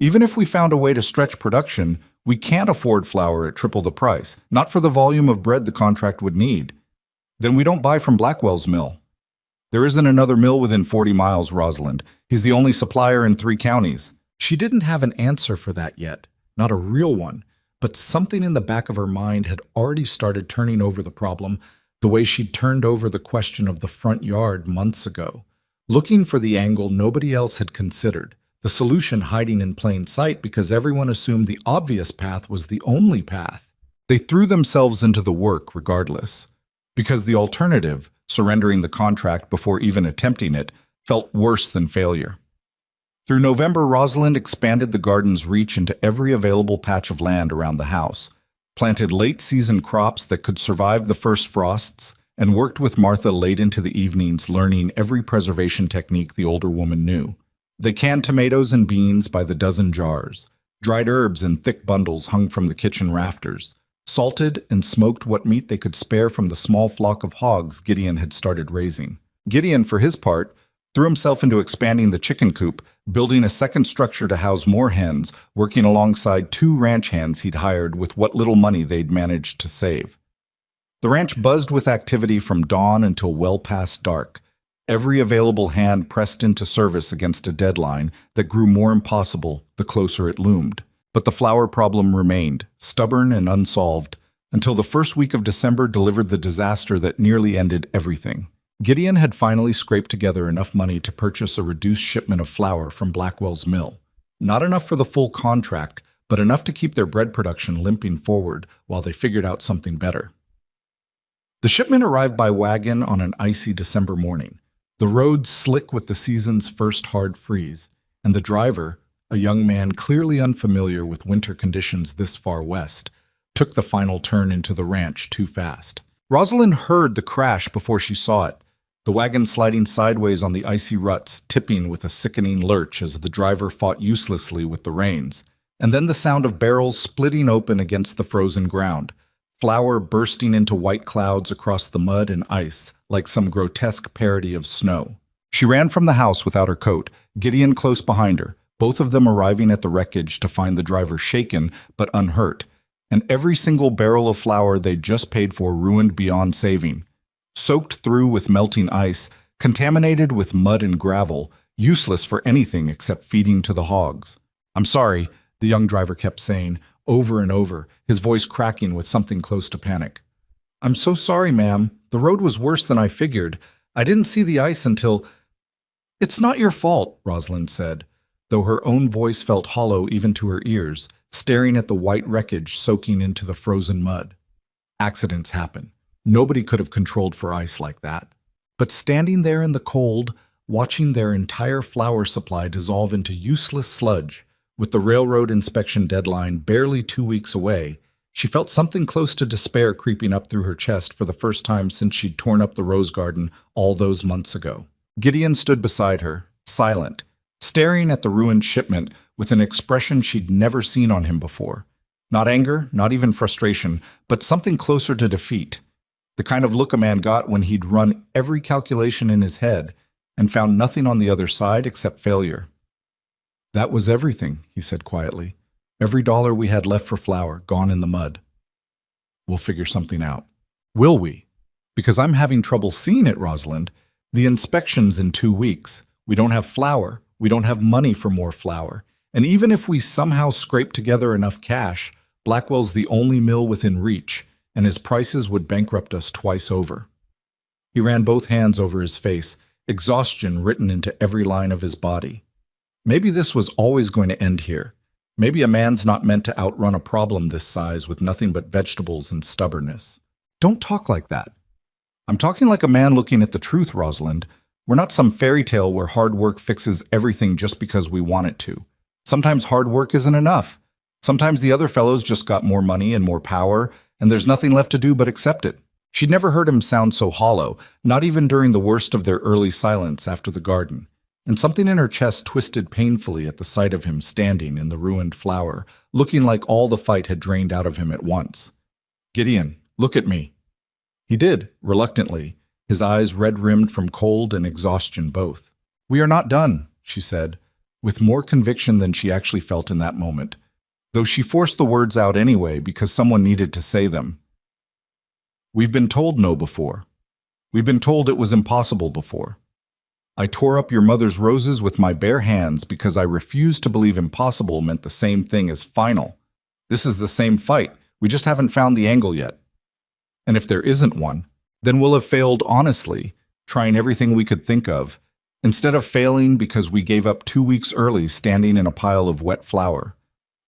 Even if we found a way to stretch production, we can't afford flour at triple the price, not for the volume of bread the contract would need. Then we don't buy from Blackwell's mill. There isn't another mill within 40 miles, Rosalind. He's the only supplier in 3 counties. She didn't have an answer for that yet, not a real one. But something in the back of her mind had already started turning over the problem the way she'd turned over the question of the front yard months ago, looking for the angle nobody else had considered, the solution hiding in plain sight because everyone assumed the obvious path was the only path. They threw themselves into the work regardless, because the alternative, surrendering the contract before even attempting it, felt worse than failure. Through November, Rosalind expanded the garden's reach into every available patch of land around the house, planted late-season crops that could survive the first frosts, and worked with Martha late into the evenings learning every preservation technique the older woman knew. They canned tomatoes and beans by the dozen jars, dried herbs in thick bundles hung from the kitchen rafters, salted and smoked what meat they could spare from the small flock of hogs Gideon had started raising. Gideon, for his part, threw himself into expanding the chicken coop, building a second structure to house more hens, working alongside 2 ranch hands he'd hired with what little money they'd managed to save. The ranch buzzed with activity from dawn until well past dark, every available hand pressed into service against a deadline that grew more impossible the closer it loomed. But the flour problem remained, stubborn and unsolved, until the first week of December delivered the disaster that nearly ended everything. Gideon had finally scraped together enough money to purchase a reduced shipment of flour from Blackwell's mill. Not enough for the full contract, but enough to keep their bread production limping forward while they figured out something better. The shipment arrived by wagon on an icy December morning, the roads slick with the season's first hard freeze, and the driver, a young man clearly unfamiliar with winter conditions this far west, took the final turn into the ranch too fast. Rosalind heard the crash before she saw it, the wagon sliding sideways on the icy ruts, tipping with a sickening lurch as the driver fought uselessly with the reins, and then the sound of barrels splitting open against the frozen ground, flour bursting into white clouds across the mud and ice like some grotesque parody of snow. She ran from the house without her coat, Gideon close behind her, both of them arriving at the wreckage to find the driver shaken but unhurt, and every single barrel of flour they'd just paid for ruined beyond saving. Soaked through with melting ice, contaminated with mud and gravel, useless for anything except feeding to the hogs. "I'm sorry," the young driver kept saying, over and over, his voice cracking with something close to panic. "I'm so sorry, ma'am. The road was worse than I figured. I didn't see the ice until—" "It's not your fault," Rosalind said, though her own voice felt hollow even to her ears, staring at the white wreckage soaking into the frozen mud. Accidents happen. Nobody could have controlled for ice like that. But standing there in the cold, watching their entire flour supply dissolve into useless sludge, with the railroad inspection deadline barely 2 weeks away, she felt something close to despair creeping up through her chest for the first time since she'd torn up the rose garden all those months ago. Gideon stood beside her, silent, staring at the ruined shipment with an expression she'd never seen on him before. Not anger, not even frustration, but something closer to defeat. The kind of look a man got when he'd run every calculation in his head and found nothing on the other side except failure. "That was everything," he said quietly. "Every dollar we had left for flour, gone in the mud. We'll figure something out." Will we? Because I'm having trouble seeing it, Rosalind. The inspection's in 2 weeks. We don't have flour. We don't have money for more flour. And even if we somehow scrape together enough cash, Blackwell's the only mill within reach, and his prices would bankrupt us twice over. He ran both hands over his face, exhaustion written into every line of his body. Maybe this was always going to end here. Maybe a man's not meant to outrun a problem this size with nothing but vegetables and stubbornness. Don't talk like that. I'm talking like a man looking at the truth, Rosalind. We're not some fairy tale where hard work fixes everything just because we want it to. Sometimes hard work isn't enough. Sometimes the other fellows just got more money and more power, and there's nothing left to do but accept it. She'd never heard him sound so hollow, not even during the worst of their early silence after the garden. And something in her chest twisted painfully at the sight of him standing in the ruined flower, looking like all the fight had drained out of him at once. "Gideon, look at me." He did, reluctantly, his eyes red-rimmed from cold and exhaustion both. "We are not done," she said, with more conviction than she actually felt in that moment, though she forced the words out anyway because someone needed to say them. "We've been told no before. We've been told it was impossible before. I tore up your mother's roses with my bare hands because I refused to believe impossible meant the same thing as final. This is the same fight. We just haven't found the angle yet. And if there isn't one, then we'll have failed honestly, trying everything we could think of, instead of failing because we gave up 2 weeks early standing in a pile of wet flour."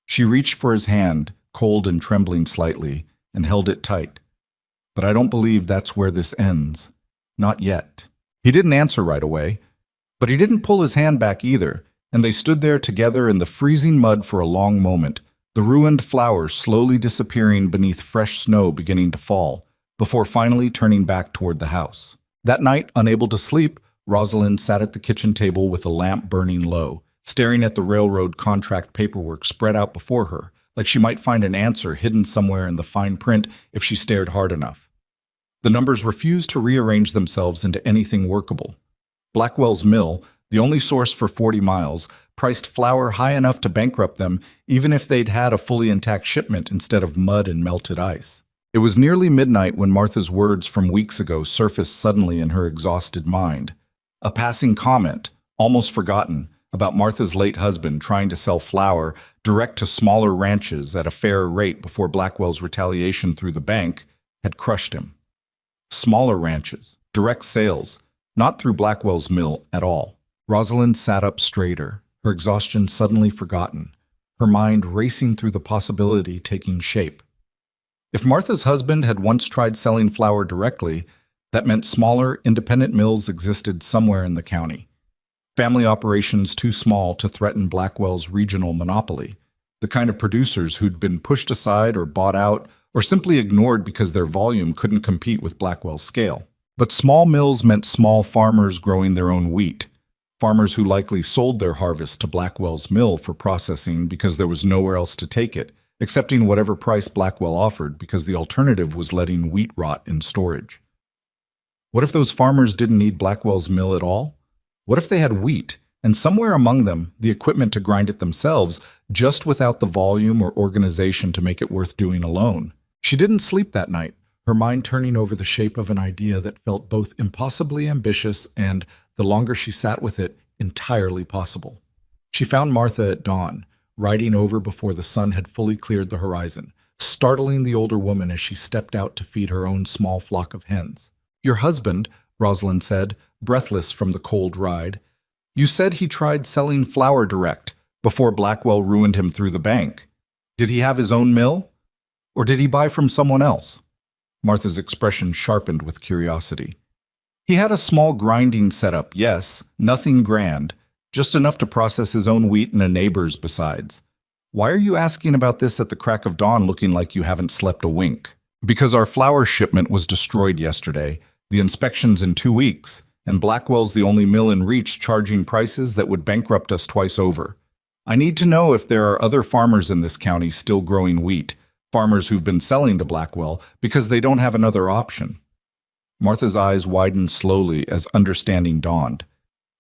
She reached for his hand, cold and trembling slightly, and held it tight. "But I don't believe that's where this ends. Not yet." He didn't answer right away, but he didn't pull his hand back either, and they stood there together in the freezing mud for a long moment, the ruined flowers slowly disappearing beneath fresh snow beginning to fall, before finally turning back toward the house. That night, unable to sleep, Rosalind sat at the kitchen table with a lamp burning low, staring at the railroad contract paperwork spread out before her, like she might find an answer hidden somewhere in the fine print if she stared hard enough. The numbers refused to rearrange themselves into anything workable. Blackwell's mill, the only source for 40 miles, priced flour high enough to bankrupt them even if they'd had a fully intact shipment instead of mud and melted ice. It was nearly midnight when Martha's words from weeks ago surfaced suddenly in her exhausted mind. A passing comment, almost forgotten, about Martha's late husband trying to sell flour direct to smaller ranches at a fair rate before Blackwell's retaliation through the bank had crushed him. Smaller ranches, direct sales, not through Blackwell's mill at all. Rosalind sat up straighter, her exhaustion suddenly forgotten, her mind racing through the possibility taking shape. If Martha's husband had once tried selling flour directly, that meant smaller, independent mills existed somewhere in the county. Family operations too small to threaten Blackwell's regional monopoly, the kind of producers who'd been pushed aside or bought out or simply ignored because their volume couldn't compete with Blackwell's scale. But small mills meant small farmers growing their own wheat, farmers who likely sold their harvest to Blackwell's mill for processing because there was nowhere else to take it, accepting whatever price Blackwell offered because the alternative was letting wheat rot in storage. What if those farmers didn't need Blackwell's mill at all? What if they had wheat, and somewhere among them, the equipment to grind it themselves, just without the volume or organization to make it worth doing alone? She didn't sleep that night, her mind turning over the shape of an idea that felt both impossibly ambitious and, the longer she sat with it, entirely possible. She found Martha at dawn, riding over before the sun had fully cleared the horizon, startling the older woman as she stepped out to feed her own small flock of hens. "Your husband," Rosalind said, breathless from the cold ride, "you said he tried selling flour direct before Blackwell ruined him through the bank. Did he have his own mill? Or did he buy from someone else?" Martha's expression sharpened with curiosity. "He had a small grinding setup, yes, nothing grand, just enough to process his own wheat and a neighbor's besides. Why are you asking about this at the crack of dawn looking like you haven't slept a wink?" "Because our flour shipment was destroyed yesterday, the inspection's in 2 weeks, and Blackwell's the only mill in reach charging prices that would bankrupt us twice over. I need to know if there are other farmers in this county still growing wheat, farmers who've been selling to Blackwell because they don't have another option." Martha's eyes widened slowly as understanding dawned.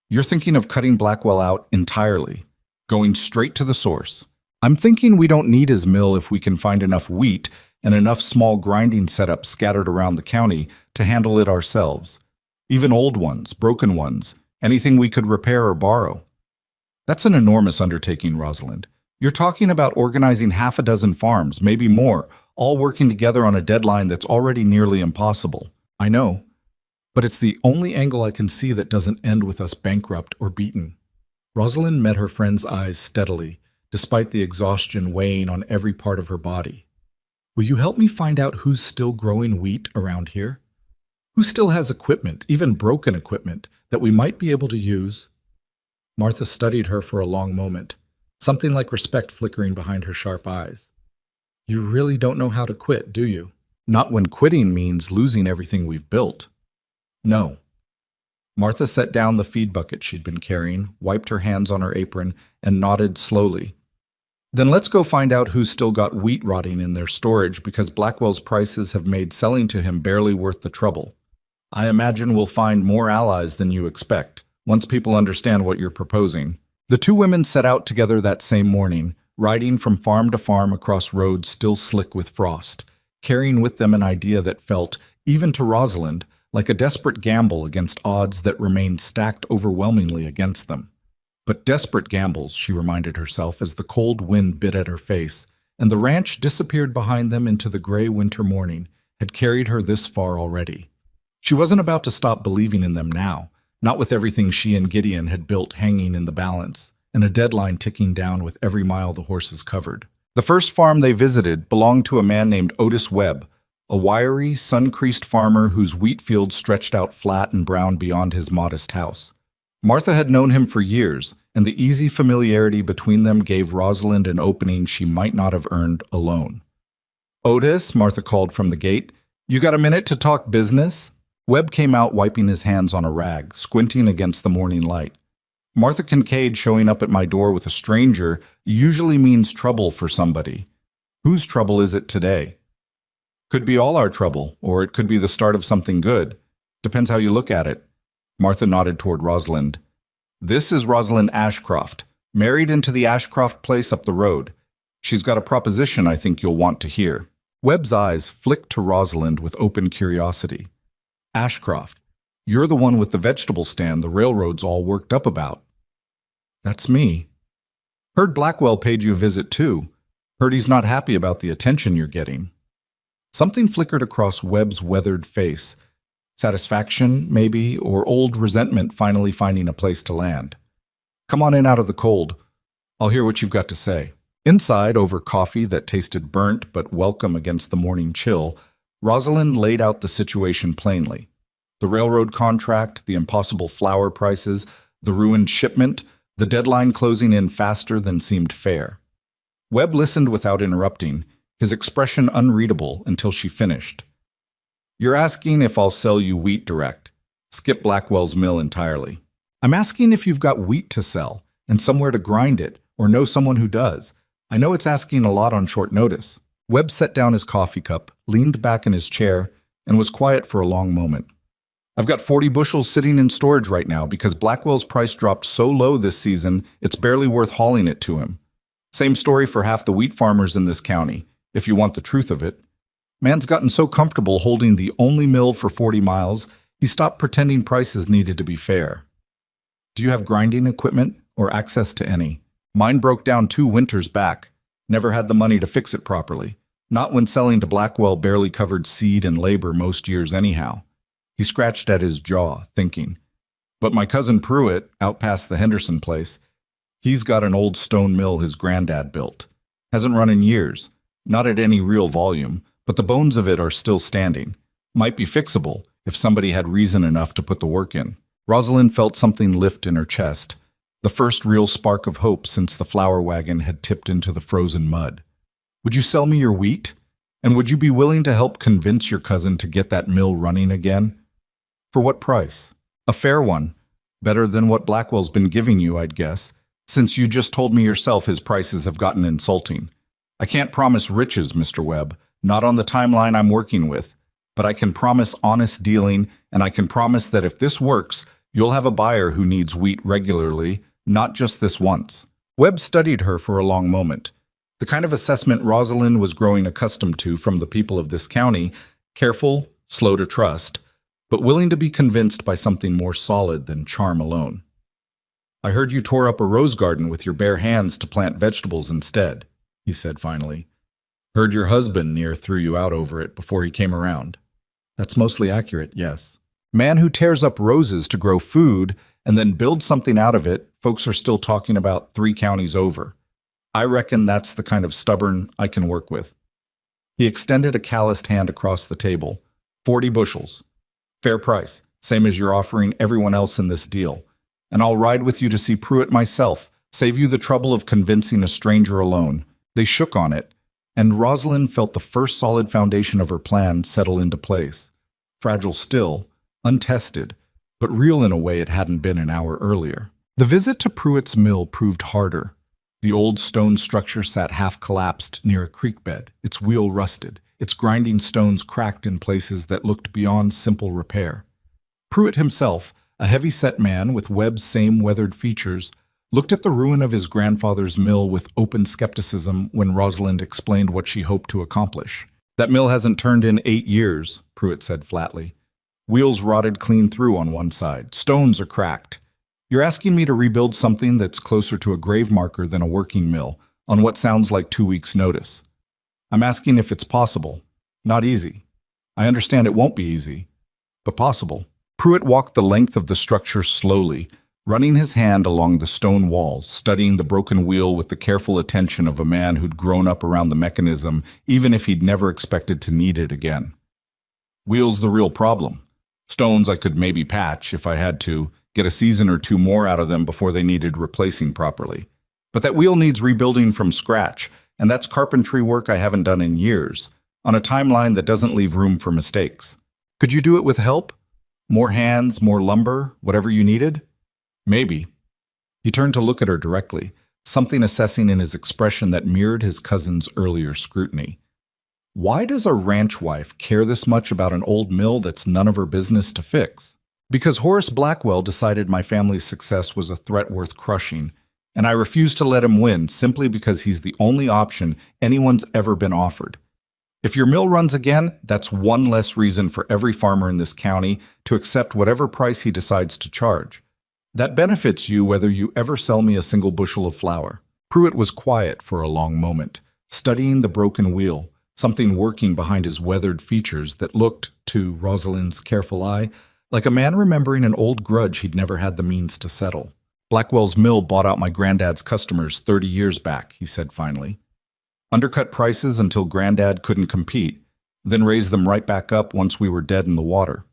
"You're thinking of cutting Blackwell out entirely, going straight to the source. I'm thinking we don't need his mill if we can find enough wheat, and enough small grinding setups scattered around the county to handle it ourselves. Even old ones, broken ones, anything we could repair or borrow. That's an enormous undertaking, Rosalind. You're talking about organizing half a dozen farms, maybe more, all working together on a deadline that's already nearly impossible. I know, but it's the only angle I can see that doesn't end with us bankrupt or beaten. Rosalind met her friend's eyes steadily, despite the exhaustion weighing on every part of her body. Will you help me find out who's still growing wheat around here? Who still has equipment, even broken equipment, that we might be able to use? Martha studied her for a long moment, something like respect flickering behind her sharp eyes. You really don't know how to quit, do you? Not when quitting means losing everything we've built. No. Martha set down the feed bucket she'd been carrying, wiped her hands on her apron, and nodded slowly. Then let's go find out who's still got wheat rotting in their storage because Blackwell's prices have made selling to him barely worth the trouble. I imagine we'll find more allies than you expect, once people understand what you're proposing. The two women set out together that same morning, riding from farm to farm across roads still slick with frost, carrying with them an idea that felt, even to Rosalind, like a desperate gamble against odds that remained stacked overwhelmingly against them. But desperate gambles, she reminded herself as the cold wind bit at her face, and the ranch disappeared behind them into the gray winter morning, had carried her this far already. She wasn't about to stop believing in them now, not with everything she and Gideon had built hanging in the balance, and a deadline ticking down with every mile the horses covered. The first farm they visited belonged to a man named Otis Webb, a wiry, sun-creased farmer whose wheat fields stretched out flat and brown beyond his modest house. Martha had known him for years, and the easy familiarity between them gave Rosalind an opening she might not have earned alone. "Otis," Martha called from the gate, "you got a minute to talk business?" Webb came out wiping his hands on a rag, squinting against the morning light. "Martha Kincaid showing up at my door with a stranger usually means trouble for somebody. Whose trouble is it today?" "Could be all our trouble, or it could be the start of something good. Depends how you look at it." Martha nodded toward Rosalind. "This is Rosalind Ashcroft, married into the Ashcroft place up the road. She's got a proposition I think you'll want to hear." Webb's eyes flicked to Rosalind with open curiosity. "Ashcroft, you're the one with the vegetable stand the railroad's all worked up about." "That's me." "Heard Blackwell paid you a visit too. Heard he's not happy about the attention you're getting." Something flickered across Webb's weathered face. Satisfaction, maybe, or old resentment finally finding a place to land. "Come on in out of the cold. I'll hear what you've got to say." Inside, over coffee that tasted burnt but welcome against the morning chill, Rosalind laid out the situation plainly. The railroad contract, the impossible flour prices, the ruined shipment, the deadline closing in faster than seemed fair. Webb listened without interrupting, his expression unreadable until she finished. "You're asking if I'll sell you wheat direct. Skip Blackwell's mill entirely. I'm asking if you've got wheat to sell and somewhere to grind it, or know someone who does. I know it's asking a lot on short notice." Webb set down his coffee cup, leaned back in his chair, and was quiet for a long moment. "I've got 40 bushels sitting in storage right now because Blackwell's price dropped so low this season it's barely worth hauling it to him. Same story for half the wheat farmers in this county, if you want the truth of it. Man's gotten so comfortable holding the only mill for 40 miles, he stopped pretending prices needed to be fair." "Do you have grinding equipment or access to any? Mine broke down 2 winters back. Never had the money to fix it properly. Not when selling to Blackwell barely covered seed and labor most years anyhow." He scratched at his jaw, thinking. "But my cousin Pruitt, out past the Henderson place, he's got an old stone mill his granddad built. Hasn't run in years, not at any real volume, but the bones of it are still standing. Might be fixable if somebody had reason enough to put the work in." Rosalind felt something lift in her chest, the first real spark of hope since the flour wagon had tipped into the frozen mud. "Would you sell me your wheat? And would you be willing to help convince your cousin to get that mill running again?" "For what price?" "A fair one. Better than what Blackwell's been giving you, I'd guess, since you just told me yourself his prices have gotten insulting. I can't promise riches, Mr. Webb, not on the timeline I'm working with, but I can promise honest dealing, and I can promise that if this works, you'll have a buyer who needs wheat regularly, not just this once." Webb studied her for a long moment. The kind of assessment Rosalind was growing accustomed to from the people of this county, careful, slow to trust, but willing to be convinced by something more solid than charm alone. "I heard you tore up a rose garden with your bare hands to plant vegetables instead," he said finally. "Heard your husband near threw you out over it before he came around." "That's mostly accurate, yes." Man who tears up roses to grow food and then builds something out of it, folks are still talking about 3 counties over. I reckon that's the kind of stubborn I can work with. He extended a calloused hand across the table. 40 bushels. Fair price, same as you're offering everyone else in this deal. And I'll ride with you to see Pruitt myself, save you the trouble of convincing a stranger alone. They shook on it, and Rosalind felt the first solid foundation of her plan settle into place. Fragile still, untested, but real in a way it hadn't been an hour earlier. The visit to Pruitt's mill proved harder. The old stone structure sat half-collapsed near a creek bed, its wheel rusted, its grinding stones cracked in places that looked beyond simple repair. Pruitt himself, a heavy-set man with Webb's same weathered features, looked at the ruin of his grandfather's mill with open skepticism when Rosalind explained what she hoped to accomplish. "That mill hasn't turned in 8 years, Pruitt said flatly. "Wheels rotted clean through on one side. Stones are cracked. You're asking me to rebuild something that's closer to a grave marker than a working mill, on what sounds like 2 weeks' notice. I'm asking if it's possible. Not easy. I understand it won't be easy, but possible." Pruitt walked the length of the structure slowly, running his hand along the stone walls, studying the broken wheel with the careful attention of a man who'd grown up around the mechanism, even if he'd never expected to need it again. "Wheel's the real problem. Stones I could maybe patch if I had to, get a season or 2 more out of them before they needed replacing properly. But that wheel needs rebuilding from scratch, and that's carpentry work I haven't done in years, on a timeline that doesn't leave room for mistakes. Could you do it with help? More hands, more lumber, whatever you needed?" "Maybe." He turned to look at her directly, something assessing in his expression that mirrored his cousin's earlier scrutiny. Why does a ranch wife care this much about an old mill that's none of her business to fix? "Because Horace Blackwell decided my family's success was a threat worth crushing, and I refuse to let him win simply because he's the only option anyone's ever been offered. If your mill runs again, that's one less reason for every farmer in this county to accept whatever price he decides to charge. That benefits you whether you ever sell me a single bushel of flour." Pruitt was quiet for a long moment, studying the broken wheel, something working behind his weathered features that looked, to Rosalind's careful eye, like a man remembering an old grudge he'd never had the means to settle. "Blackwell's mill bought out my granddad's customers 30 years back," he said finally. "Undercut prices until Granddad couldn't compete, then raised them right back up once we were dead in the water.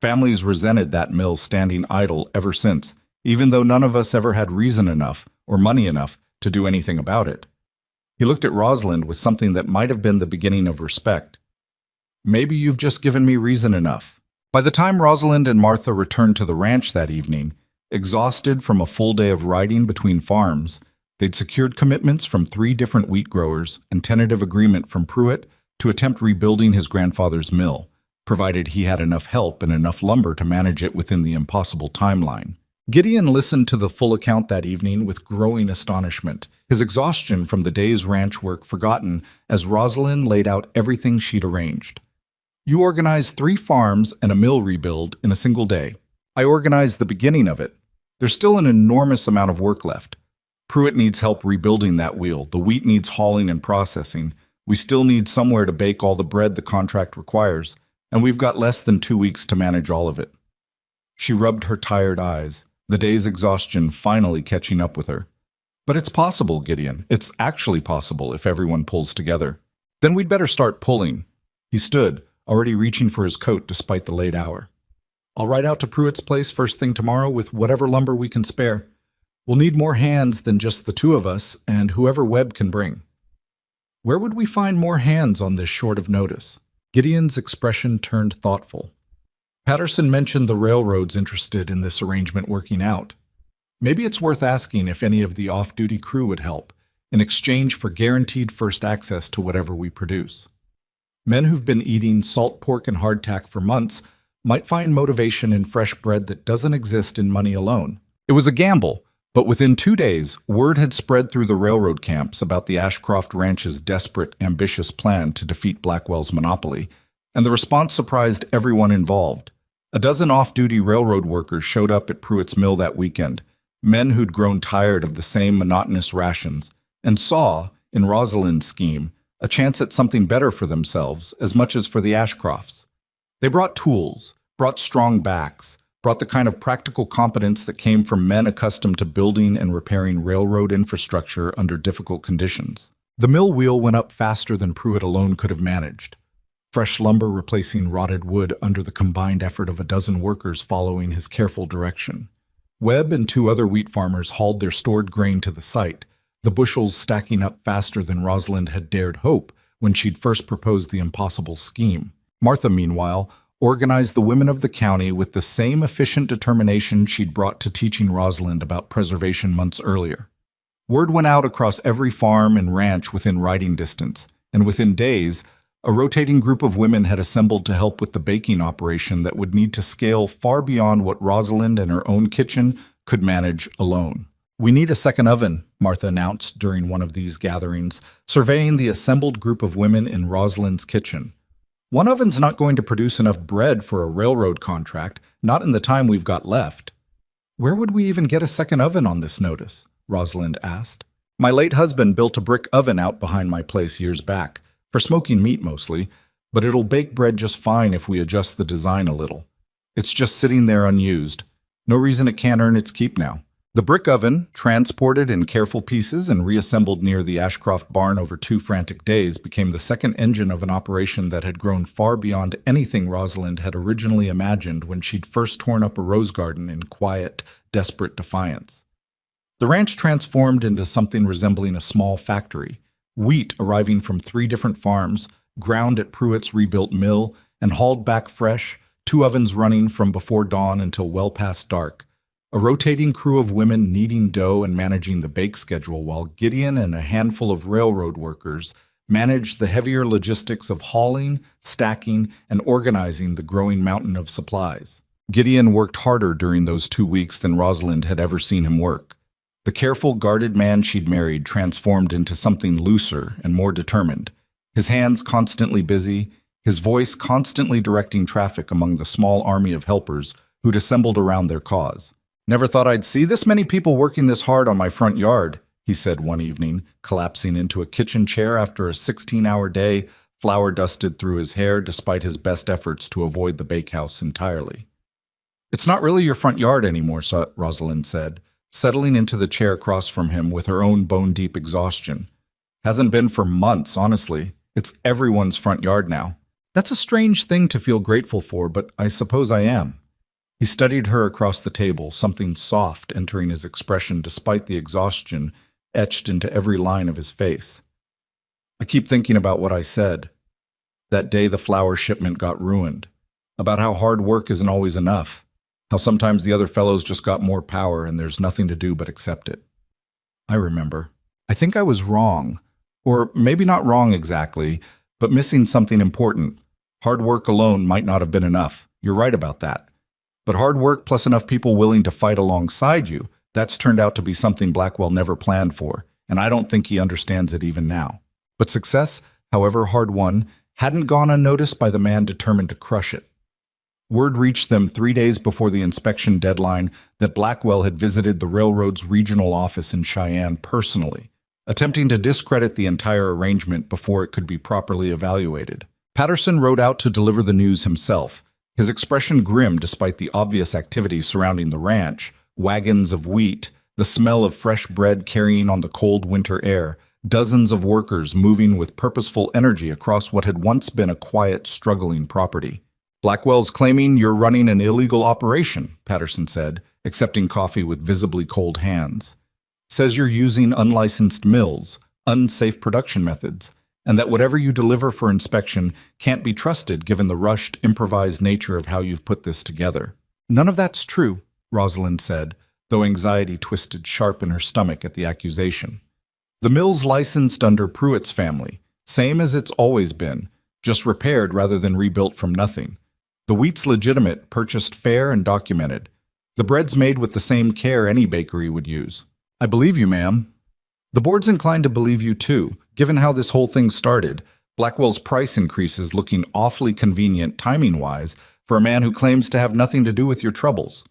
Families resented that mill standing idle ever since, even though none of us ever had reason enough or money enough to do anything about it." He looked at Rosalind with something that might have been the beginning of respect. "Maybe you've just given me reason enough." By the time Rosalind and Martha returned to the ranch that evening, exhausted from a full day of riding between farms, they'd secured commitments from 3 different wheat growers and tentative agreement from Pruitt to attempt rebuilding his grandfather's mill, provided he had enough help and enough lumber to manage it within the impossible timeline. Gideon listened to the full account that evening with growing astonishment, his exhaustion from the day's ranch work forgotten as Rosalind laid out everything she'd arranged. "You organized 3 farms and a mill rebuild in a single day. I organized the beginning of it. There's still an enormous amount of work left. Pruitt needs help rebuilding that wheel. The wheat needs hauling and processing. We still need somewhere to bake all the bread the contract requires, and we've got less than 2 weeks to manage all of it." She rubbed her tired eyes, the day's exhaustion finally catching up with her. "But it's possible, Gideon. It's actually possible if everyone pulls together. Then we'd better start pulling." He stood, already reaching for his coat despite the late hour. "I'll ride out to Pruitt's place first thing tomorrow with whatever lumber we can spare. We'll need more hands than just the 2 of us and whoever Webb can bring." Where would we find more hands on this short of notice? Gideon's expression turned thoughtful. Patterson mentioned the railroads interested in this arrangement working out. Maybe it's worth asking if any of the off-duty crew would help, in exchange for guaranteed first access to whatever we produce. Men who've been eating salt pork and hardtack for months might find motivation in fresh bread that doesn't exist in money alone. It was a gamble, But within 2 days, word had spread through the railroad camps about the Ashcroft Ranch's desperate, ambitious plan to defeat Blackwell's monopoly, and the response surprised everyone involved. A dozen off-duty railroad workers showed up at Pruitt's mill that weekend, men who'd grown tired of the same monotonous rations, and saw, in Rosalind's scheme, a chance at something better for themselves as much as for the Ashcrofts. They brought tools, brought strong backs, brought the kind of practical competence that came from men accustomed to building and repairing railroad infrastructure under difficult conditions. The mill wheel went up faster than Pruitt alone could have managed, fresh lumber replacing rotted wood under the combined effort of a dozen workers following his careful direction. Webb and 2 other wheat farmers hauled their stored grain to the site, the bushels stacking up faster than Rosalind had dared hope when she'd first proposed the impossible scheme. Martha, meanwhile, organized the women of the county with the same efficient determination she'd brought to teaching Rosalind about preservation months earlier. Word went out across every farm and ranch within riding distance, and within days, a rotating group of women had assembled to help with the baking operation that would need to scale far beyond what Rosalind and her own kitchen could manage alone. "We need a second oven," Martha announced during one of these gatherings, surveying the assembled group of women in Rosalind's kitchen. "One oven's not going to produce enough bread for a railroad contract, not in the time we've got left." "Where would we even get a second oven on this notice?" Rosalind asked. "My late husband built a brick oven out behind my place years back, for smoking meat mostly, but it'll bake bread just fine if we adjust the design a little. It's just sitting there unused. No reason it can't earn its keep now." The brick oven, transported in careful pieces and reassembled near the Ashcroft barn over 2 frantic days, became the second engine of an operation that had grown far beyond anything Rosalind had originally imagined when she'd first torn up a rose garden in quiet, desperate defiance. The ranch transformed into something resembling a small factory, wheat arriving from 3 different farms, ground at Pruitt's rebuilt mill, and hauled back fresh, 2 ovens running from before dawn until well past dark. A rotating crew of women kneading dough and managing the bake schedule, while Gideon and a handful of railroad workers managed the heavier logistics of hauling, stacking, and organizing the growing mountain of supplies. Gideon worked harder during those 2 weeks than Rosalind had ever seen him work. The careful, guarded man she'd married transformed into something looser and more determined, his hands constantly busy, his voice constantly directing traffic among the small army of helpers who'd assembled around their cause. "Never thought I'd see this many people working this hard on my front yard," he said one evening, collapsing into a kitchen chair after a 16-hour day, flour dusted through his hair despite his best efforts to avoid the bakehouse entirely. "It's not really your front yard anymore," Rosalind said, settling into the chair across from him with her own bone-deep exhaustion. "Hasn't been for months, honestly. It's everyone's front yard now. That's a strange thing to feel grateful for, but I suppose I am." He studied her across the table, something soft entering his expression despite the exhaustion etched into every line of his face. "I keep thinking about what I said. That day the flour shipment got ruined. About how hard work isn't always enough. How sometimes the other fellows just got more power and there's nothing to do but accept it." "I remember. I think I was wrong. Or maybe not wrong exactly, but missing something important. Hard work alone might not have been enough. You're right about that. But hard work plus enough people willing to fight alongside you, that's turned out to be something Blackwell never planned for, and I don't think he understands it even now." But success, however hard-won, hadn't gone unnoticed by the man determined to crush it. Word reached them 3 days before the inspection deadline that Blackwell had visited the railroad's regional office in Cheyenne personally, attempting to discredit the entire arrangement before it could be properly evaluated. Patterson rode out to deliver the news himself, his expression grim despite the obvious activity surrounding the ranch, wagons of wheat, the smell of fresh bread carrying on the cold winter air, dozens of workers moving with purposeful energy across what had once been a quiet, struggling property. "Blackwell's claiming you're running an illegal operation," Patterson said, accepting coffee with visibly cold hands. "Says you're using unlicensed mills, unsafe production methods, and that whatever you deliver for inspection can't be trusted given the rushed, improvised nature of how you've put this together." "None of that's true," Rosalind said, though anxiety twisted sharp in her stomach at the accusation. "The mill's licensed under Pruitt's family, same as it's always been, just repaired rather than rebuilt from nothing. The wheat's legitimate, purchased fair and documented. The bread's made with the same care any bakery would use. I believe you, ma'am. The board's inclined to believe you too, given how this whole thing started. Blackwell's price increase is looking awfully convenient timing-wise for a man who claims to have nothing to do with your troubles.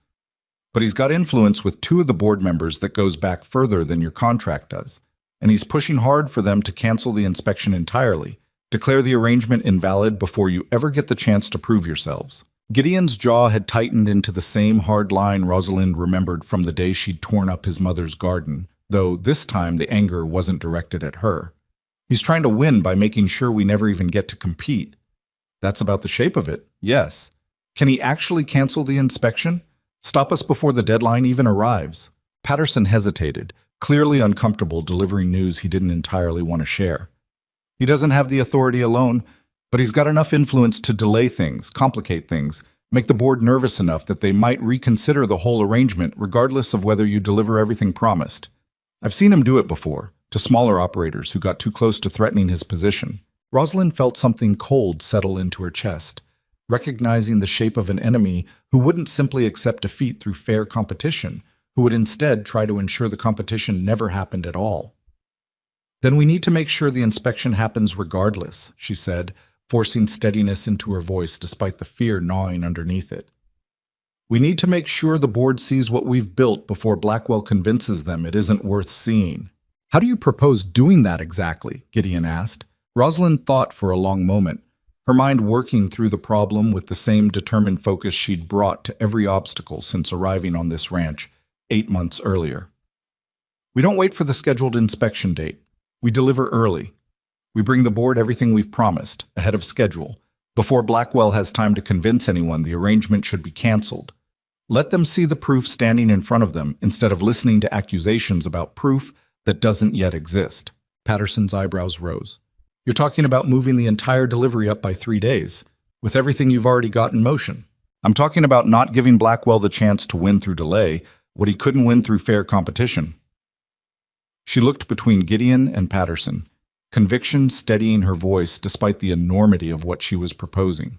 But he's got influence with two of the board members that goes back further than your contract does, and he's pushing hard for them to cancel the inspection entirely, declare the arrangement invalid before you ever get the chance to prove yourselves. Gideon's jaw had tightened into the same hard line Rosalind remembered from the day she'd torn up his mother's garden, though this time the anger wasn't directed at her. He's trying to win by making sure we never even get to compete. That's about the shape of it, yes. Can he actually cancel the inspection? Stop us before the deadline even arrives? Patterson hesitated, clearly uncomfortable delivering news he didn't entirely want to share. He doesn't have the authority alone, but he's got enough influence to delay things, complicate things, make the board nervous enough that they might reconsider the whole arrangement regardless of whether you deliver everything promised. I've seen him do it before, to smaller operators who got too close to threatening his position. Rosalind felt something cold settle into her chest, recognizing the shape of an enemy who wouldn't simply accept defeat through fair competition, who would instead try to ensure the competition never happened at all. Then we need to make sure the inspection happens regardless, she said, forcing steadiness into her voice despite the fear gnawing underneath it. We need to make sure the board sees what we've built before Blackwell convinces them it isn't worth seeing. How do you propose doing that exactly? Gideon asked. Rosalind thought for a long moment, her mind working through the problem with the same determined focus she'd brought to every obstacle since arriving on this ranch 8 months earlier. We don't wait for the scheduled inspection date. We deliver early. We bring the board everything we've promised, ahead of schedule, before Blackwell has time to convince anyone the arrangement should be canceled. Let them see the proof standing in front of them instead of listening to accusations about proof that doesn't yet exist. Patterson's eyebrows rose. You're talking about moving the entire delivery up by 3 days, with everything you've already got in motion. I'm talking about not giving Blackwell the chance to win through delay what he couldn't win through fair competition. She looked between Gideon and Patterson, conviction steadying her voice despite the enormity of what she was proposing.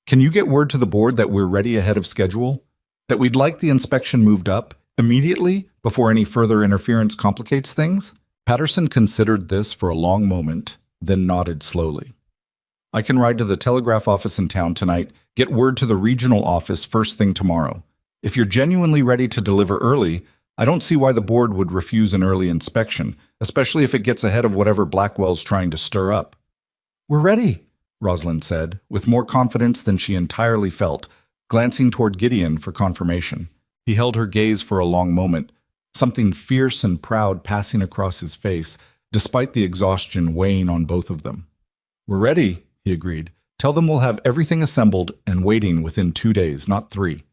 Can you get word to the board that we're ready ahead of schedule? That we'd like the inspection moved up immediately before any further interference complicates things? Patterson considered this for a long moment, then nodded slowly. I can ride to the telegraph office in town tonight, get word to the regional office first thing tomorrow. If you're genuinely ready to deliver early, I don't see why the board would refuse an early inspection, especially if it gets ahead of whatever Blackwell's trying to stir up. We're ready, Rosalind said, with more confidence than she entirely felt, glancing toward Gideon for confirmation. He held her gaze for a long moment, something fierce and proud passing across his face, despite the exhaustion weighing on both of them. We're ready, he agreed. Tell them we'll have everything assembled and waiting within 2 days, not 3.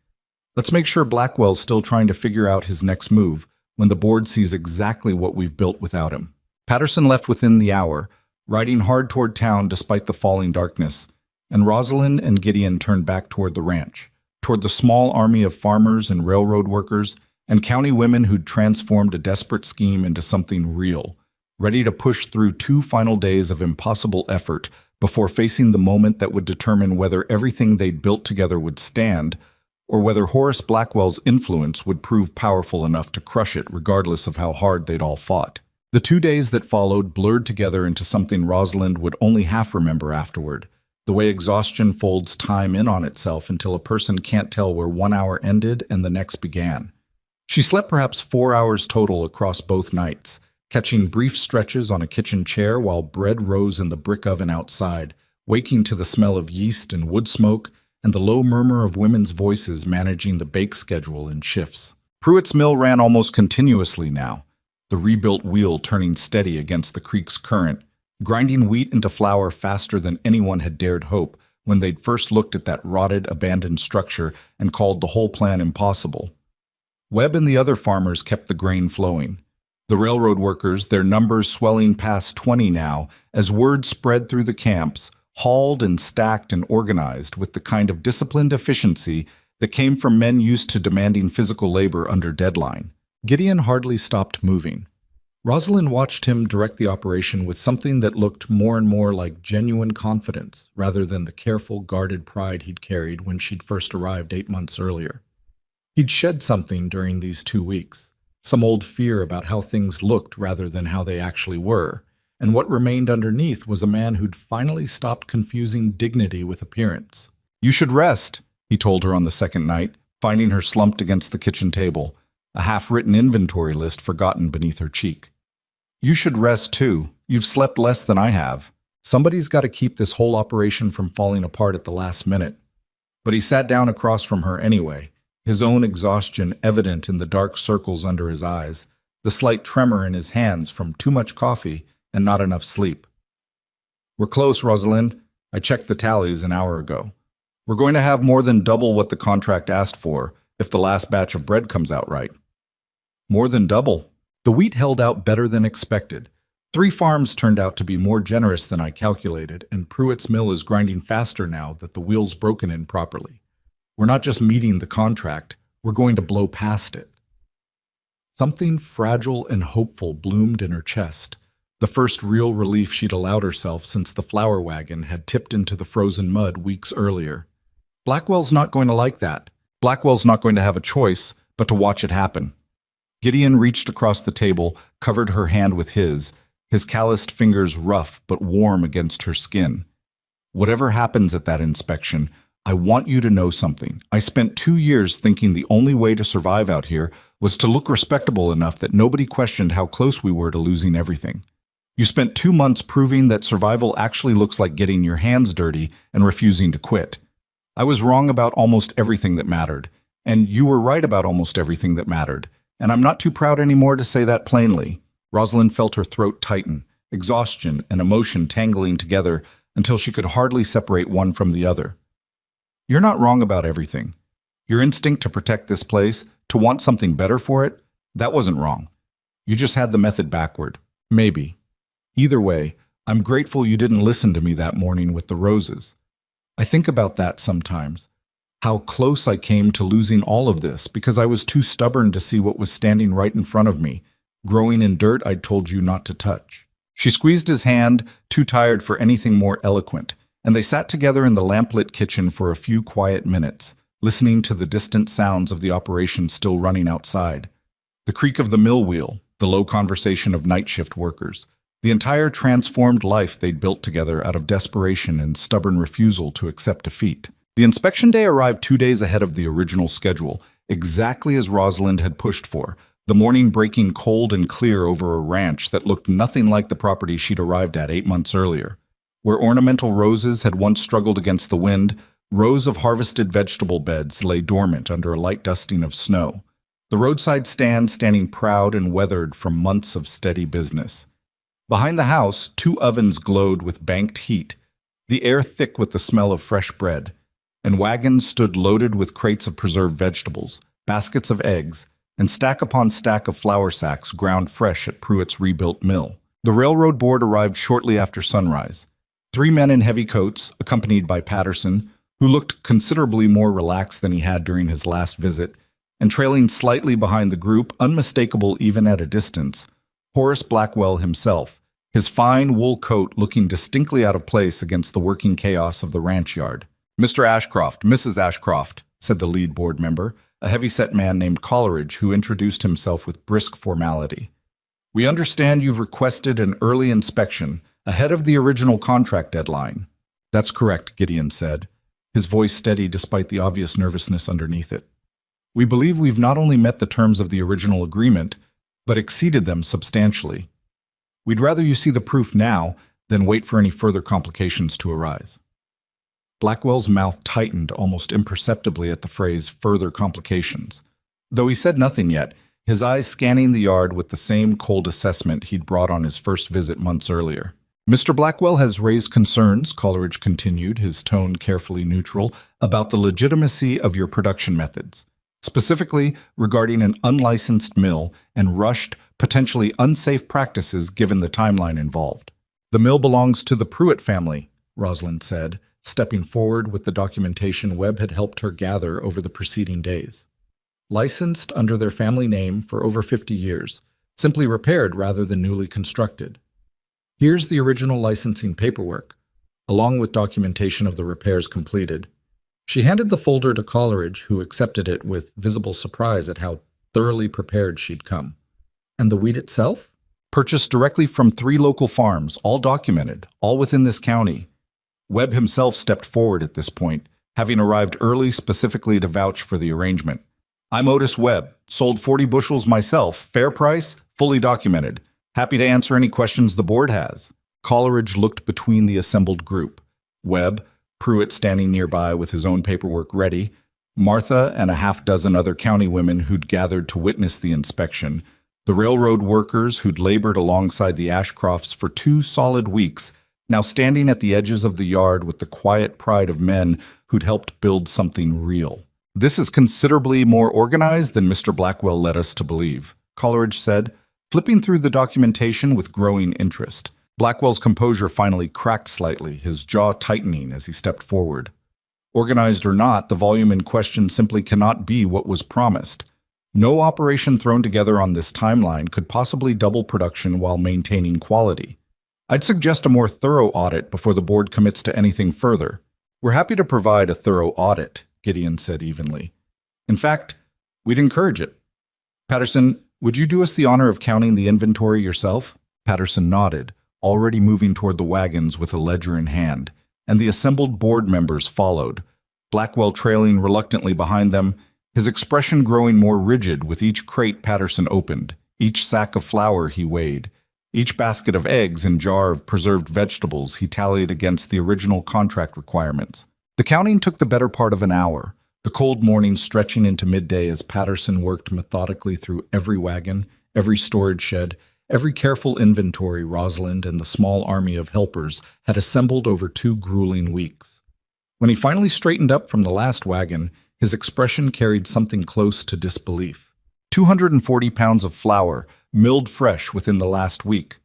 Let's make sure Blackwell's still trying to figure out his next move when the board sees exactly what we've built without him. Patterson left within the hour, riding hard toward town despite the falling darkness, and Rosalind and Gideon turned back toward the ranch, toward the small army of farmers and railroad workers and county women who'd transformed a desperate scheme into something real, ready to push through 2 final days of impossible effort before facing the moment that would determine whether everything they'd built together would stand, or whether Horace Blackwell's influence would prove powerful enough to crush it regardless of how hard they'd all fought. The 2 days that followed blurred together into something Rosalind would only half remember afterward, the way exhaustion folds time in on itself until a person can't tell where 1 hour ended and the next began. She slept perhaps 4 hours total across both nights, catching brief stretches on a kitchen chair while bread rose in the brick oven outside, waking to the smell of yeast and wood smoke and the low murmur of women's voices managing the bake schedule in shifts. Pruitt's mill ran almost continuously now, the rebuilt wheel turning steady against the creek's current, grinding wheat into flour faster than anyone had dared hope when they'd first looked at that rotted, abandoned structure and called the whole plan impossible. Webb and the other farmers kept the grain flowing. The railroad workers, their numbers swelling past 20 now, as word spread through the camps, hauled and stacked and organized with the kind of disciplined efficiency that came from men used to demanding physical labor under deadline. Gideon hardly stopped moving. Rosalind watched him direct the operation with something that looked more and more like genuine confidence rather than the careful, guarded pride he'd carried when she'd first arrived 8 months earlier. He'd shed something during these 2 weeks, some old fear about how things looked rather than how they actually were, and what remained underneath was a man who'd finally stopped confusing dignity with appearance. "You should rest," he told her on the second night, finding her slumped against the kitchen table, a half-written inventory list forgotten beneath her cheek. "You should rest too. You've slept less than I have. Somebody's got to keep this whole operation from falling apart at the last minute." But he sat down across from her anyway, his own exhaustion evident in the dark circles under his eyes, the slight tremor in his hands from too much coffee and not enough sleep. "We're close, Rosalind. I checked the tallies an hour ago. We're going to have more than double what the contract asked for if the last batch of bread comes out right." More than double. The wheat held out better than expected. 3 farms turned out to be more generous than I calculated, and Pruitt's mill is grinding faster now that the wheel's broken in properly. We're not just meeting the contract, we're going to blow past it. Something fragile and hopeful bloomed in her chest, the first real relief she'd allowed herself since the flour wagon had tipped into the frozen mud weeks earlier. Blackwell's not going to like that. Blackwell's not going to have a choice but to watch it happen. Gideon reached across the table, covered her hand with his calloused fingers rough but warm against her skin. "Whatever happens at that inspection, I want you to know something. I spent 2 years thinking the only way to survive out here was to look respectable enough that nobody questioned how close we were to losing everything. You spent 2 months proving that survival actually looks like getting your hands dirty and refusing to quit. I was wrong about almost everything that mattered, and you were right about almost everything that mattered, and I'm not too proud anymore to say that plainly." Rosalind felt her throat tighten, exhaustion and emotion tangling together until she could hardly separate one from the other. "You're not wrong about everything. Your instinct to protect this place, to want something better for it, that wasn't wrong. You just had the method backward. Maybe. Either way, I'm grateful you didn't listen to me that morning with the roses. I think about that sometimes, how close I came to losing all of this because I was too stubborn to see what was standing right in front of me, growing in dirt I'd told you not to touch." She squeezed his hand, too tired for anything more eloquent, and they sat together in the lamp-lit kitchen for a few quiet minutes, listening to the distant sounds of the operation still running outside. The creak of the mill wheel, the low conversation of night shift workers, the entire transformed life they'd built together out of desperation and stubborn refusal to accept defeat. The inspection day arrived 2 days ahead of the original schedule, exactly as Rosalind had pushed for, the morning breaking cold and clear over a ranch that looked nothing like the property she'd arrived at 8 months earlier. Where ornamental roses had once struggled against the wind, rows of harvested vegetable beds lay dormant under a light dusting of snow. The roadside stand standing proud and weathered from months of steady business. Behind the house, 2 ovens glowed with banked heat, the air thick with the smell of fresh bread, and wagons stood loaded with crates of preserved vegetables, baskets of eggs, and stack upon stack of flour sacks ground fresh at Pruitt's rebuilt mill. The railroad board arrived shortly after sunrise. 3 men in heavy coats, accompanied by Patterson, who looked considerably more relaxed than he had during his last visit, and trailing slightly behind the group, unmistakable even at a distance, Horace Blackwell himself, his fine wool coat looking distinctly out of place against the working chaos of the ranch yard. "Mr. Ashcroft, Mrs. Ashcroft," said the lead board member, a heavy-set man named Coleridge who introduced himself with brisk formality. "We understand you've requested an early inspection ahead of the original contract deadline." "That's correct," Gideon said, his voice steady despite the obvious nervousness underneath it. "We believe we've not only met the terms of the original agreement, but exceeded them substantially. We'd rather you see the proof now than wait for any further complications to arise." Blackwell's mouth tightened almost imperceptibly at the phrase "further complications." Though he said nothing yet, his eyes scanning the yard with the same cold assessment he'd brought on his first visit months earlier. "Mr. Blackwell has raised concerns," Coleridge continued, his tone carefully neutral, "about the legitimacy of your production methods, specifically regarding an unlicensed mill and rushed, potentially unsafe practices given the timeline involved." "The mill belongs to the Pruitt family," Rosalind said, stepping forward with the documentation Webb had helped her gather over the preceding days. "Licensed under their family name for over 50 years, simply repaired rather than newly constructed. Here's the original licensing paperwork, along with documentation of the repairs completed." She handed the folder to Coleridge, who accepted it with visible surprise at how thoroughly prepared she'd come. And the wheat itself? Purchased directly from 3 local farms, all documented, all within this county. Webb himself stepped forward at this point, having arrived early specifically to vouch for the arrangement. I'm Otis Webb, sold 40 bushels myself, fair price, fully documented. Happy to answer any questions the board has. Coleridge looked between the assembled group. Webb, Pruitt standing nearby with his own paperwork ready, Martha and a half-dozen other county women who'd gathered to witness the inspection, the railroad workers who'd labored alongside the Ashcrofts for 2 solid weeks, now standing at the edges of the yard with the quiet pride of men who'd helped build something real. This is considerably more organized than Mr. Blackwell led us to believe, Coleridge said, flipping through the documentation with growing interest. Blackwell's composure finally cracked slightly, his jaw tightening as he stepped forward. Organized or not, the volume in question simply cannot be what was promised. No operation thrown together on this timeline could possibly double production while maintaining quality. I'd suggest a more thorough audit before the board commits to anything further. We're happy to provide a thorough audit, Gideon said evenly. In fact, we'd encourage it. Patterson, would you do us the honor of counting the inventory yourself? Patterson nodded, already moving toward the wagons with a ledger in hand, and the assembled board members followed, Blackwell trailing reluctantly behind them, his expression growing more rigid with each crate Patterson opened, each sack of flour he weighed, each basket of eggs and jar of preserved vegetables he tallied against the original contract requirements. The counting took the better part of an hour, the cold morning stretching into midday as Patterson worked methodically through every wagon, every storage shed, every careful inventory Rosalind and the small army of helpers had assembled over 2 grueling weeks. When he finally straightened up from the last wagon, his expression carried something close to disbelief. 240 pounds of flour, milled fresh within the last week.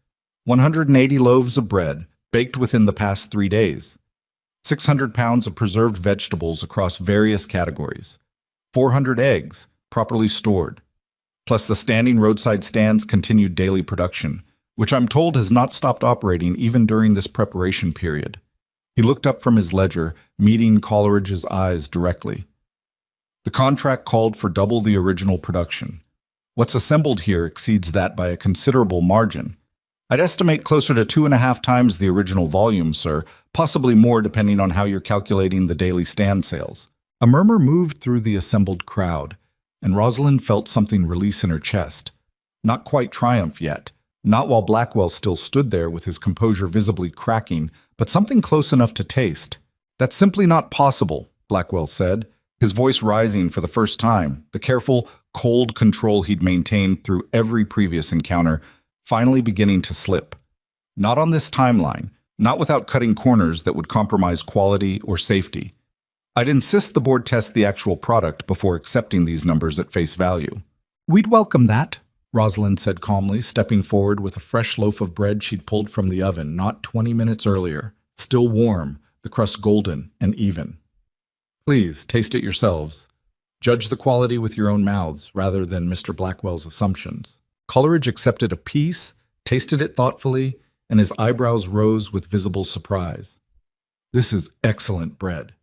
180 loaves of bread, baked within the past 3 days. 600 pounds of preserved vegetables across various categories. 400 eggs, properly stored. Plus the standing roadside stands' continued daily production, which I'm told has not stopped operating even during this preparation period. He looked up from his ledger, meeting Coleridge's eyes directly. The contract called for double the original production. What's assembled here exceeds that by a considerable margin. I'd estimate closer to 2.5 times the original volume, sir, possibly more depending on how you're calculating the daily stand sales. A murmur moved through the assembled crowd, and Rosalind felt something release in her chest. Not quite triumph yet, not while Blackwell still stood there with his composure visibly cracking, but something close enough to taste. That's simply not possible, Blackwell said, his voice rising for the first time, the careful, cold control he'd maintained through every previous encounter, finally beginning to slip. Not on this timeline, not without cutting corners that would compromise quality or safety. I'd insist the board test the actual product before accepting these numbers at face value. We'd welcome that, Rosalind said calmly, stepping forward with a fresh loaf of bread she'd pulled from the oven not 20 minutes earlier, still warm, the crust golden and even. Please, taste it yourselves. Judge the quality with your own mouths rather than Mr. Blackwell's assumptions. Coleridge accepted a piece, tasted it thoughtfully, and his eyebrows rose with visible surprise. This is excellent bread.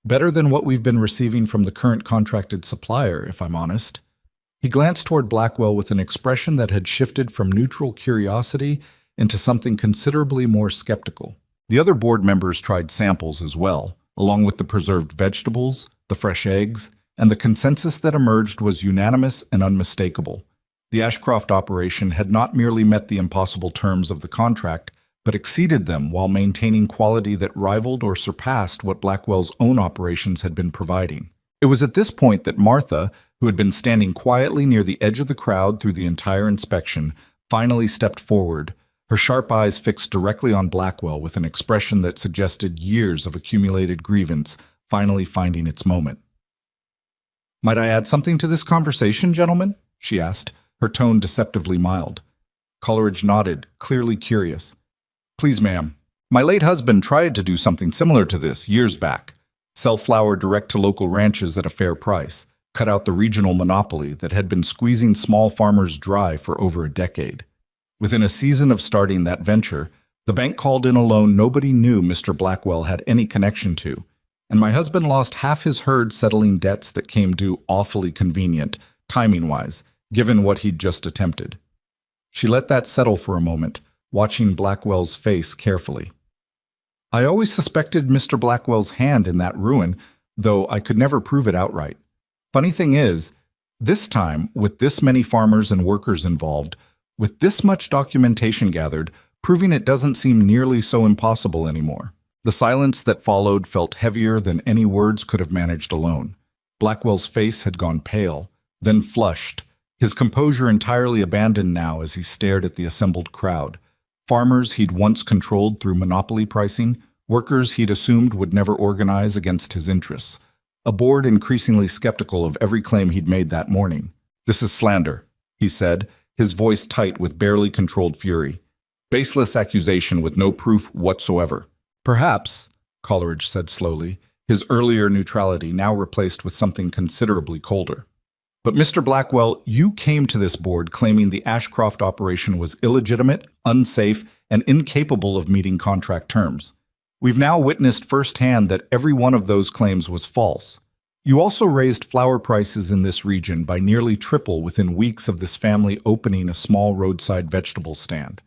Better than what we've been receiving from the current contracted supplier, if I'm honest. He glanced toward Blackwell with an expression that had shifted from neutral curiosity into something considerably more skeptical. The other board members tried samples as well, along with the preserved vegetables, the fresh eggs, and the consensus that emerged was unanimous and unmistakable. The Ashcroft operation had not merely met the impossible terms of the contract, but exceeded them while maintaining quality that rivaled or surpassed what Blackwell's own operations had been providing. It was at this point that Martha, who had been standing quietly near the edge of the crowd through the entire inspection, finally stepped forward, her sharp eyes fixed directly on Blackwell with an expression that suggested years of accumulated grievance finally finding its moment. "Might I add something to this conversation, gentlemen?" she asked, her tone deceptively mild. Coleridge nodded, clearly curious. "Please, ma'am. My late husband tried to do something similar to this years back. Sell flour direct to local ranches at a fair price, cut out the regional monopoly that had been squeezing small farmers dry for over a decade. Within a season of starting that venture, the bank called in a loan nobody knew Mr. Blackwell had any connection to. And my husband lost half his herd settling debts that came due awfully convenient, timing-wise, given what he'd just attempted. She let that settle for a moment, watching Blackwell's face carefully. I always suspected Mr. Blackwell's hand in that ruin, though I could never prove it outright. Funny thing is, this time, with this many farmers and workers involved, with this much documentation gathered, proving it doesn't seem nearly so impossible anymore. The silence that followed felt heavier than any words could have managed alone. Blackwell's face had gone pale, then flushed, his composure entirely abandoned now as he stared at the assembled crowd. Farmers he'd once controlled through monopoly pricing, workers he'd assumed would never organize against his interests. A board increasingly skeptical of every claim he'd made that morning. "This is slander," he said, his voice tight with barely controlled fury. "Baseless accusation with no proof whatsoever." "Perhaps," Coleridge said slowly, his earlier neutrality now replaced with something considerably colder. "But Mr. Blackwell, you came to this board claiming the Ashcroft operation was illegitimate, unsafe, and incapable of meeting contract terms. We've now witnessed firsthand that every one of those claims was false. You also raised flour prices in this region by nearly triple within weeks of this family opening a small roadside vegetable stand.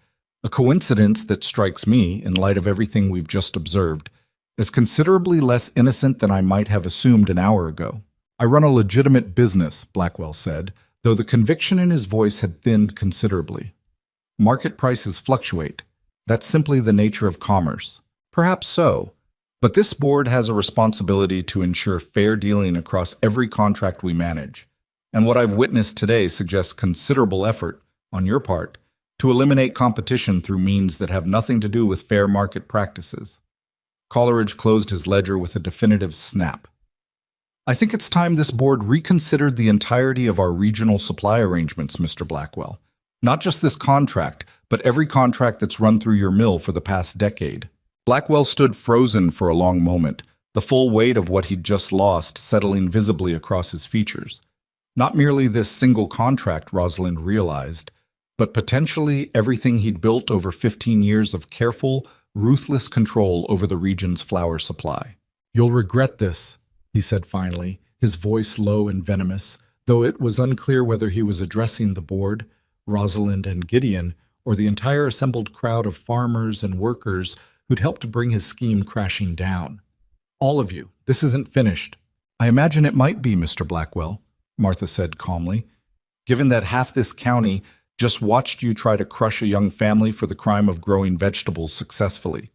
A coincidence that strikes me, in light of everything we've just observed, as considerably less innocent than I might have assumed an hour ago." "I run a legitimate business," Blackwell said, though the conviction in his voice had thinned considerably. "Market prices fluctuate. That's simply the nature of commerce." "Perhaps so, but this board has a responsibility to ensure fair dealing across every contract we manage, and what I've witnessed today suggests considerable effort, on your part, to eliminate competition through means that have nothing to do with fair market practices." Coleridge closed his ledger with a definitive snap. "I think it's time this board reconsidered the entirety of our regional supply arrangements, Mr. Blackwell. Not just this contract, but every contract that's run through your mill for the past decade." Blackwell stood frozen for a long moment, the full weight of what he'd just lost settling visibly across his features. Not merely this single contract, Rosalind realized, but potentially everything he'd built over 15 years of careful, ruthless control over the region's flour supply. "You'll regret this," he said finally, his voice low and venomous, though it was unclear whether he was addressing the board, Rosalind and Gideon, or the entire assembled crowd of farmers and workers who'd helped bring his scheme crashing down. "All of you, this isn't finished." "I imagine it might be, Mr. Blackwell," Martha said calmly, "given that half this county just watched you try to crush a young family for the crime of growing vegetables successfully.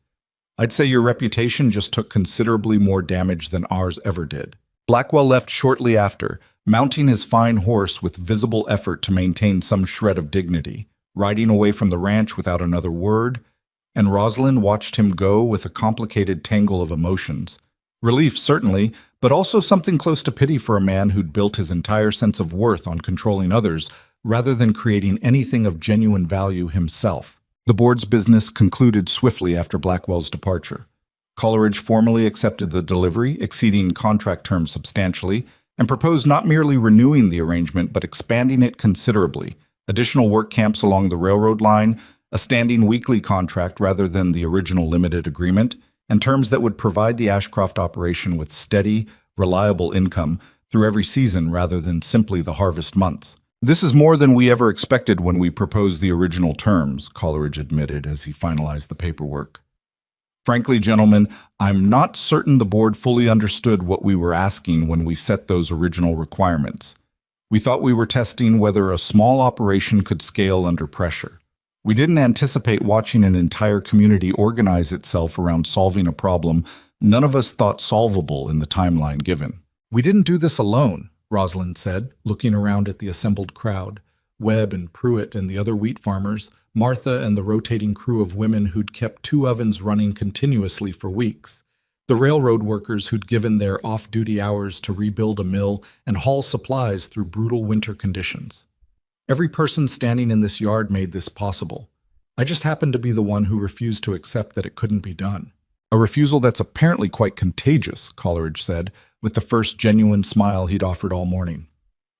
I'd say your reputation just took considerably more damage than ours ever did." Blackwell left shortly after, mounting his fine horse with visible effort to maintain some shred of dignity, riding away from the ranch without another word, and Rosalind watched him go with a complicated tangle of emotions. Relief, certainly, but also something close to pity for a man who'd built his entire sense of worth on controlling others, rather than creating anything of genuine value himself. The board's business concluded swiftly after Blackwell's departure. Coleridge formally accepted the delivery, exceeding contract terms substantially, and proposed not merely renewing the arrangement but expanding it considerably, additional work camps along the railroad line, a standing weekly contract rather than the original limited agreement, and terms that would provide the Ashcroft operation with steady, reliable income through every season rather than simply the harvest months. "This is more than we ever expected when we proposed the original terms," Coleridge admitted as he finalized the paperwork. "Frankly, gentlemen, I'm not certain the board fully understood what we were asking when we set those original requirements. We thought we were testing whether a small operation could scale under pressure. We didn't anticipate watching an entire community organize itself around solving a problem none of us thought solvable in the timeline given." "We didn't do this alone," Rosalind said, looking around at the assembled crowd. Webb and Pruitt and the other wheat farmers, Martha and the rotating crew of women who'd kept 2 ovens running continuously for weeks, the railroad workers who'd given their off-duty hours to rebuild a mill and haul supplies through brutal winter conditions. Every person standing in this yard made this possible. I just happened to be the one who refused to accept that it couldn't be done." "A refusal that's apparently quite contagious," Coleridge said, with the first genuine smile he'd offered all morning.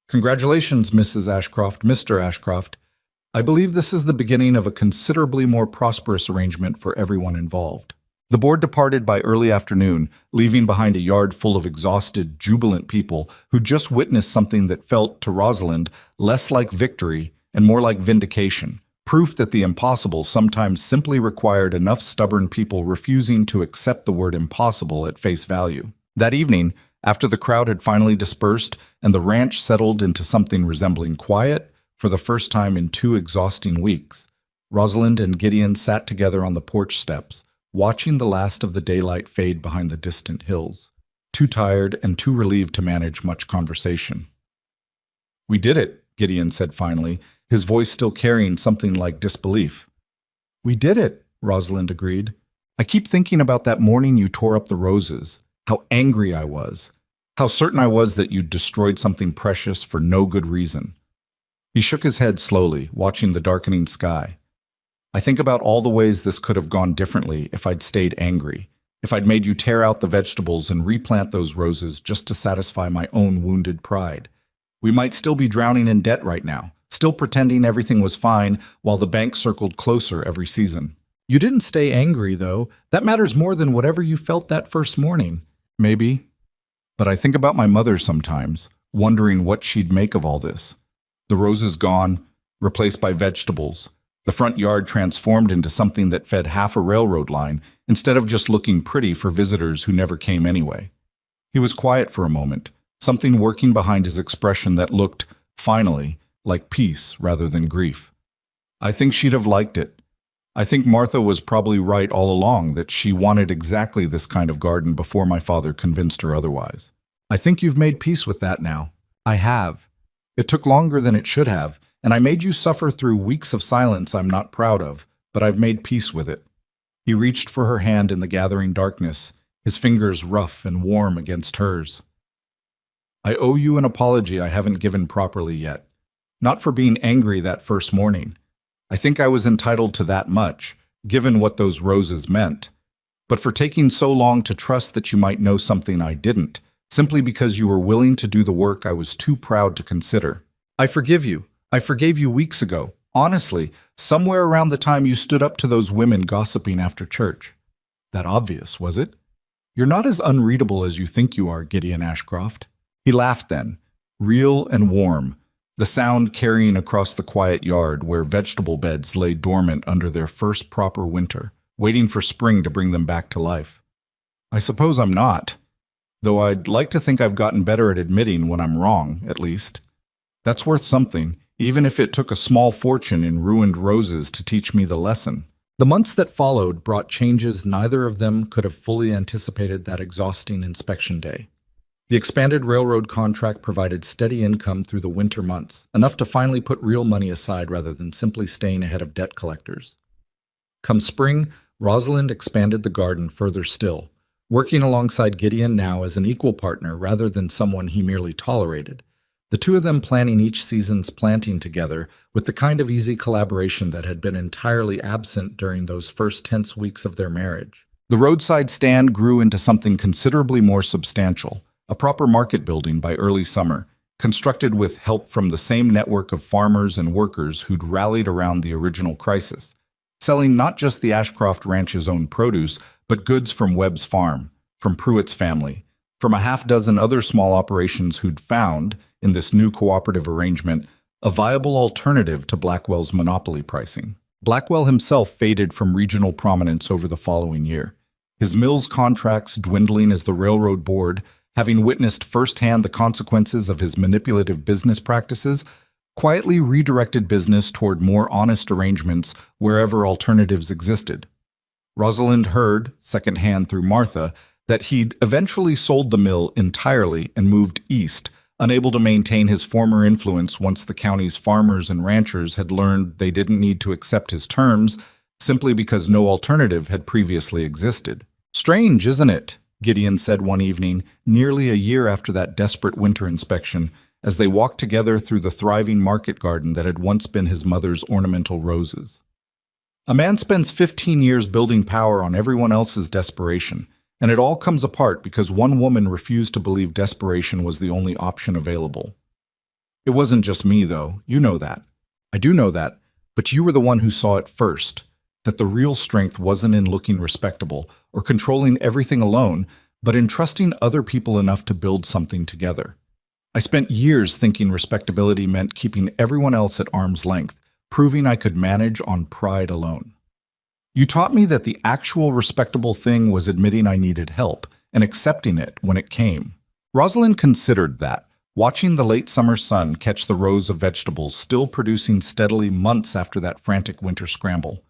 "Congratulations, Mrs. Ashcroft, Mr. Ashcroft. I believe this is the beginning of a considerably more prosperous arrangement for everyone involved." The board departed by early afternoon, leaving behind a yard full of exhausted, jubilant people who just witnessed something that felt, to Rosalind, less like victory and more like vindication, proof that the impossible sometimes simply required enough stubborn people refusing to accept the word impossible at face value. That evening, after the crowd had finally dispersed and the ranch settled into something resembling quiet for the first time in 2 exhausting weeks, Rosalind and Gideon sat together on the porch steps, watching the last of the daylight fade behind the distant hills, too tired and too relieved to manage much conversation. "We did it," Gideon said finally, his voice still carrying something like disbelief. "We did it," Rosalind agreed. "I keep thinking about that morning you tore up the roses, how angry I was, how certain I was that you'd destroyed something precious for no good reason." He shook his head slowly, watching the darkening sky. "I think about all the ways this could have gone differently if I'd stayed angry, if I'd made you tear out the vegetables and replant those roses just to satisfy my own wounded pride. We might still be drowning in debt right now, still pretending everything was fine while the bank circled closer every season." "You didn't stay angry, though. That matters more than whatever you felt that first morning." "Maybe. But I think about my mother sometimes, wondering what she'd make of all this. The roses gone, replaced by vegetables. The front yard transformed into something that fed half a railroad line instead of just looking pretty for visitors who never came anyway." He was quiet for a moment, something working behind his expression that looked, finally, like peace rather than grief. "I think she'd have liked it. I think Martha was probably right all along that she wanted exactly this kind of garden before my father convinced her otherwise. I think you've made peace with that now." "I have. It took longer than it should have, and I made you suffer through weeks of silence I'm not proud of, but I've made peace with it." He reached for her hand in the gathering darkness, his fingers rough and warm against hers. "I owe you an apology I haven't given properly yet. Not for being angry that first morning. I think I was entitled to that much, given what those roses meant. But for taking so long to trust that you might know something I didn't, simply because you were willing to do the work I was too proud to consider. I forgive you. I forgave you weeks ago. Honestly, somewhere around the time you stood up to those women gossiping after church." "That obvious, was it?" "You're not as unreadable as you think you are, Gideon Ashcroft." He laughed then, real and warm, the sound carrying across the quiet yard where vegetable beds lay dormant under their first proper winter, waiting for spring to bring them back to life. "I suppose I'm not, though I'd like to think I've gotten better at admitting when I'm wrong, at least. That's worth something, even if it took a small fortune in ruined roses to teach me the lesson." The months that followed brought changes neither of them could have fully anticipated that exhausting inspection day. The expanded railroad contract provided steady income through the winter months, enough to finally put real money aside rather than simply staying ahead of debt collectors. Come spring, Rosalind expanded the garden further still, working alongside Gideon now as an equal partner rather than someone he merely tolerated, the two of them planning each season's planting together with the kind of easy collaboration that had been entirely absent during those first tense weeks of their marriage. The roadside stand grew into something considerably more substantial, a proper market building by early summer, constructed with help from the same network of farmers and workers who'd rallied around the original crisis, selling not just the Ashcroft Ranch's own produce, but goods from Webb's farm, from Pruitt's family, from a half-dozen other small operations who'd found, in this new cooperative arrangement, a viable alternative to Blackwell's monopoly pricing. Blackwell himself faded from regional prominence over the following year, his mill's contracts dwindling as the railroad board, having witnessed firsthand the consequences of his manipulative business practices, quietly redirected business toward more honest arrangements wherever alternatives existed. Rosalind heard, secondhand through Martha, that he'd eventually sold the mill entirely and moved east, unable to maintain his former influence once the county's farmers and ranchers had learned they didn't need to accept his terms simply because no alternative had previously existed. "Strange, isn't it?" Gideon said one evening, nearly a year after that desperate winter inspection, as they walked together through the thriving market garden that had once been his mother's ornamental roses. "A man spends 15 years building power on everyone else's desperation, and it all comes apart because one woman refused to believe desperation was the only option available. It wasn't just me, though. You know that." "I do know that, but you were the one who saw it first. that the real strength wasn't in looking respectable or controlling everything alone, but in trusting other people enough to build something together. I spent years thinking respectability meant keeping everyone else at arm's length, proving I could manage on pride alone. You taught me that the actual respectable thing was admitting I needed help and accepting it when it came. Rosalind considered that, watching the late summer sun catch the rows of vegetables still producing steadily months after that frantic winter scramble.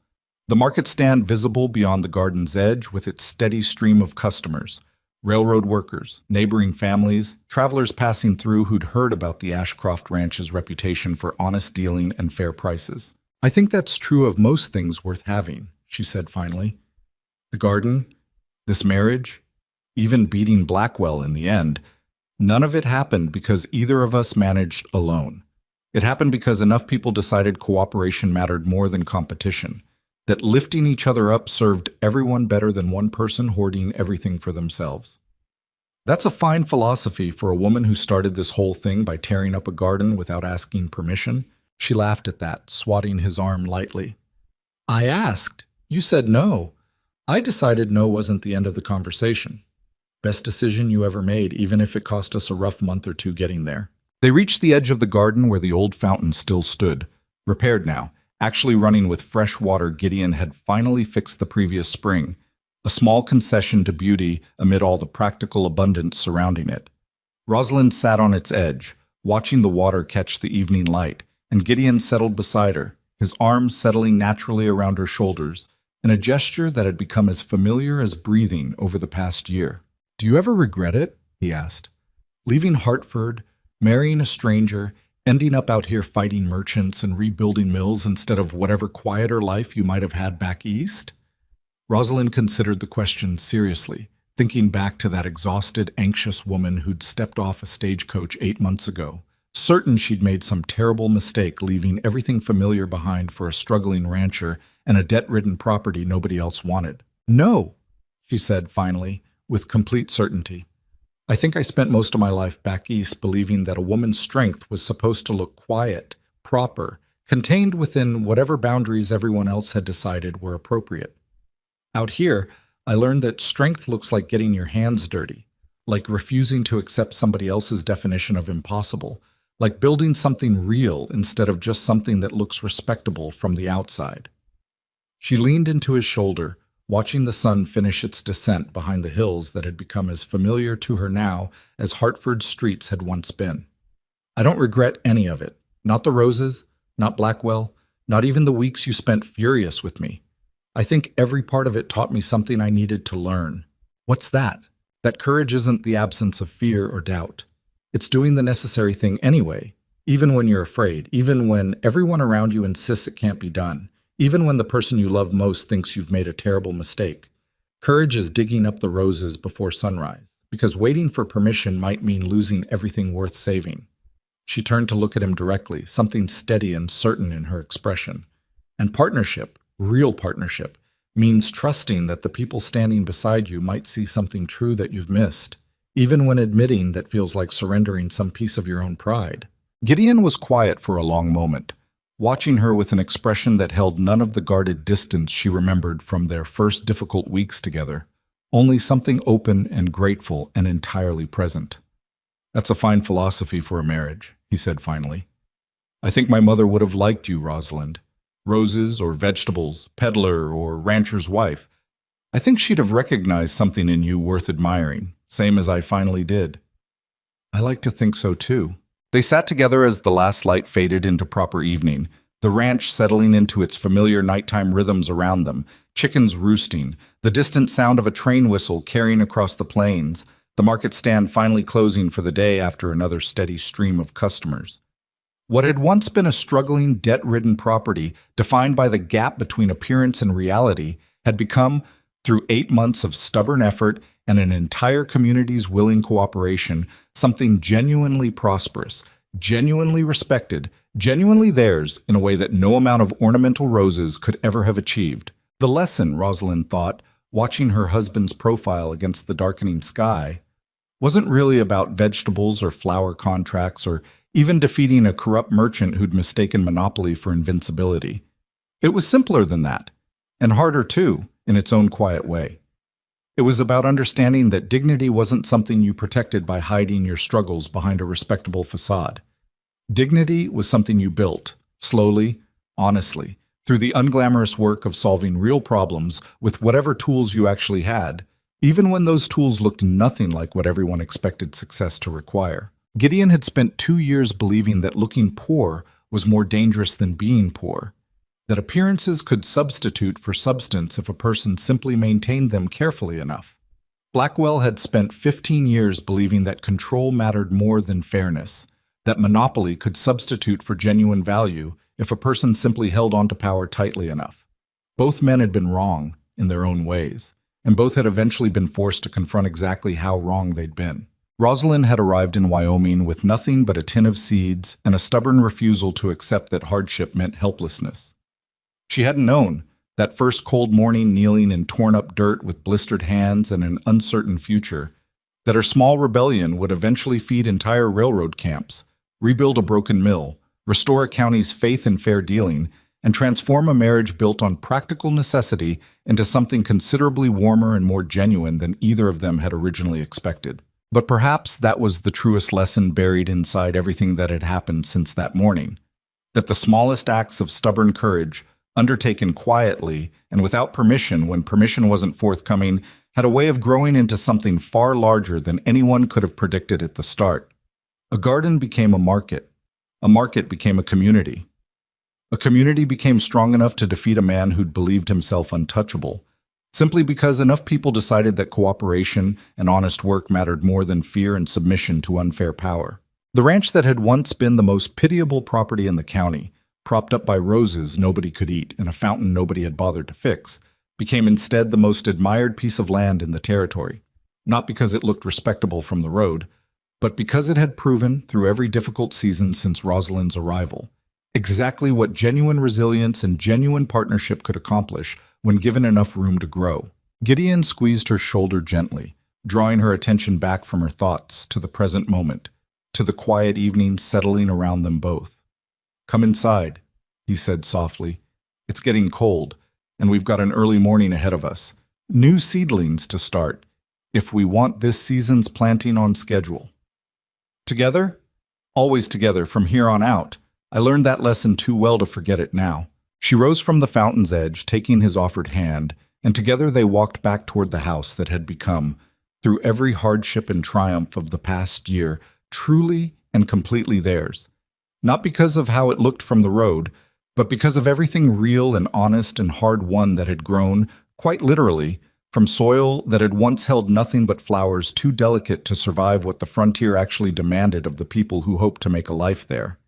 The market stand visible beyond the garden's edge with its steady stream of customers, railroad workers, neighboring families, travelers passing through who'd heard about the Ashcroft Ranch's reputation for honest dealing and fair prices. I think that's true of most things worth having, she said finally. The garden, this marriage, even beating Blackwell in the end, none of it happened because either of us managed alone. It happened because enough people decided cooperation mattered more than competition, that lifting each other up served everyone better than one person hoarding everything for themselves. That's a fine philosophy for a woman who started this whole thing by tearing up a garden without asking permission. She laughed at that, swatting his arm lightly. I asked. You said no. I decided no wasn't the end of the conversation. Best decision you ever made, even if it cost us a rough month or two getting there. They reached the edge of the garden where the old fountain still stood, repaired now, actually running with fresh water Gideon had finally fixed the previous spring, a small concession to beauty amid all the practical abundance surrounding it. Rosalind sat on its edge, watching the water catch the evening light, and Gideon settled beside her, his arms settling naturally around her shoulders, in a gesture that had become as familiar as breathing over the past year. Do you ever regret it? He asked. Leaving Hartford, marrying a stranger, ending up out here fighting merchants and rebuilding mills instead of whatever quieter life you might have had back east? Rosalind considered the question seriously, thinking back to that exhausted, anxious woman who'd stepped off a stagecoach 8 months ago, certain she'd made some terrible mistake leaving everything familiar behind for a struggling rancher and a debt-ridden property nobody else wanted. No, she said finally, with complete certainty. I think I spent most of my life back east believing that a woman's strength was supposed to look quiet, proper, contained within whatever boundaries everyone else had decided were appropriate. Out here, I learned that strength looks like getting your hands dirty, like refusing to accept somebody else's definition of impossible, like building something real instead of just something that looks respectable from the outside. She leaned into his shoulder, watching the sun finish its descent behind the hills that had become as familiar to her now as Hartford's streets had once been. I don't regret any of it. Not the roses, not Blackwell, not even the weeks you spent furious with me. I think every part of it taught me something I needed to learn. What's that? That courage isn't the absence of fear or doubt. It's doing the necessary thing anyway, even when you're afraid, even when everyone around you insists it can't be done. Even when the person you love most thinks you've made a terrible mistake. Courage is digging up the roses before sunrise, because waiting for permission might mean losing everything worth saving. She turned to look at him directly, something steady and certain in her expression. And partnership, real partnership, means trusting that the people standing beside you might see something true that you've missed, even when admitting that feels like surrendering some piece of your own pride. Gideon was quiet for a long moment, watching her with an expression that held none of the guarded distance she remembered from their first difficult weeks together, only something open and grateful and entirely present. That's a fine philosophy for a marriage, he said finally. I think my mother would have liked you, Rosalind. Roses or vegetables, peddler or rancher's wife. I think she'd have recognized something in you worth admiring, same as I finally did. I like to think so too. They sat together as the last light faded into proper evening, the ranch settling into its familiar nighttime rhythms around them, chickens roosting, the distant sound of a train whistle carrying across the plains, the market stand finally closing for the day after another steady stream of customers. What had once been a struggling, debt-ridden property, defined by the gap between appearance and reality, had become, through 8 months of stubborn effort and an entire community's willing cooperation, something genuinely prosperous, genuinely respected, genuinely theirs in a way that no amount of ornamental roses could ever have achieved. The lesson, Rosalind thought, watching her husband's profile against the darkening sky, wasn't really about vegetables or flower contracts or even defeating a corrupt merchant who'd mistaken monopoly for invincibility. It was simpler than that. and harder too, in its own quiet way. It was about understanding that dignity wasn't something you protected by hiding your struggles behind a respectable facade. Dignity was something you built, slowly, honestly, through the unglamorous work of solving real problems with whatever tools you actually had, even when those tools looked nothing like what everyone expected success to require. Gideon had spent 2 years believing that looking poor was more dangerous than being poor, that appearances could substitute for substance if a person simply maintained them carefully enough. Blackwell had spent 15 years believing that control mattered more than fairness, that monopoly could substitute for genuine value if a person simply held onto power tightly enough. Both men had been wrong in their own ways, and both had eventually been forced to confront exactly how wrong they'd been. Rosalind had arrived in Wyoming with nothing but a tin of seeds and a stubborn refusal to accept that hardship meant helplessness. She hadn't known, that first cold morning kneeling in torn-up dirt with blistered hands and an uncertain future, that her small rebellion would eventually feed entire railroad camps, rebuild a broken mill, restore a county's faith in fair dealing, and transform a marriage built on practical necessity into something considerably warmer and more genuine than either of them had originally expected. But perhaps that was the truest lesson buried inside everything that had happened since that morning, that the smallest acts of stubborn courage, undertaken quietly and without permission when permission wasn't forthcoming, had a way of growing into something far larger than anyone could have predicted at the start. A garden became a market became a community became strong enough to defeat a man who'd believed himself untouchable, simply because enough people decided that cooperation and honest work mattered more than fear and submission to unfair power. The ranch that had once been the most pitiable property in the county, propped up by roses nobody could eat and a fountain nobody had bothered to fix, became instead the most admired piece of land in the territory, not because it looked respectable from the road, but because it had proven, through every difficult season since Rosalind's arrival, exactly what genuine resilience and genuine partnership could accomplish when given enough room to grow. Gideon squeezed her shoulder gently, drawing her attention back from her thoughts to the present moment, to the quiet evening settling around them both. "Come inside," he said softly. "It's getting cold, and we've got an early morning ahead of us. New seedlings to start, if we want this season's planting on schedule." Together? Always together from here on out. I learned that lesson too well to forget it now. She rose from the fountain's edge, taking his offered hand, and together they walked back toward the house that had become, through every hardship and triumph of the past year, truly and completely theirs. Not because of how it looked from the road, but because of everything real and honest and hard-won that had grown, quite literally, from soil that had once held nothing but flowers too delicate to survive what the frontier actually demanded of the people who hoped to make a life there.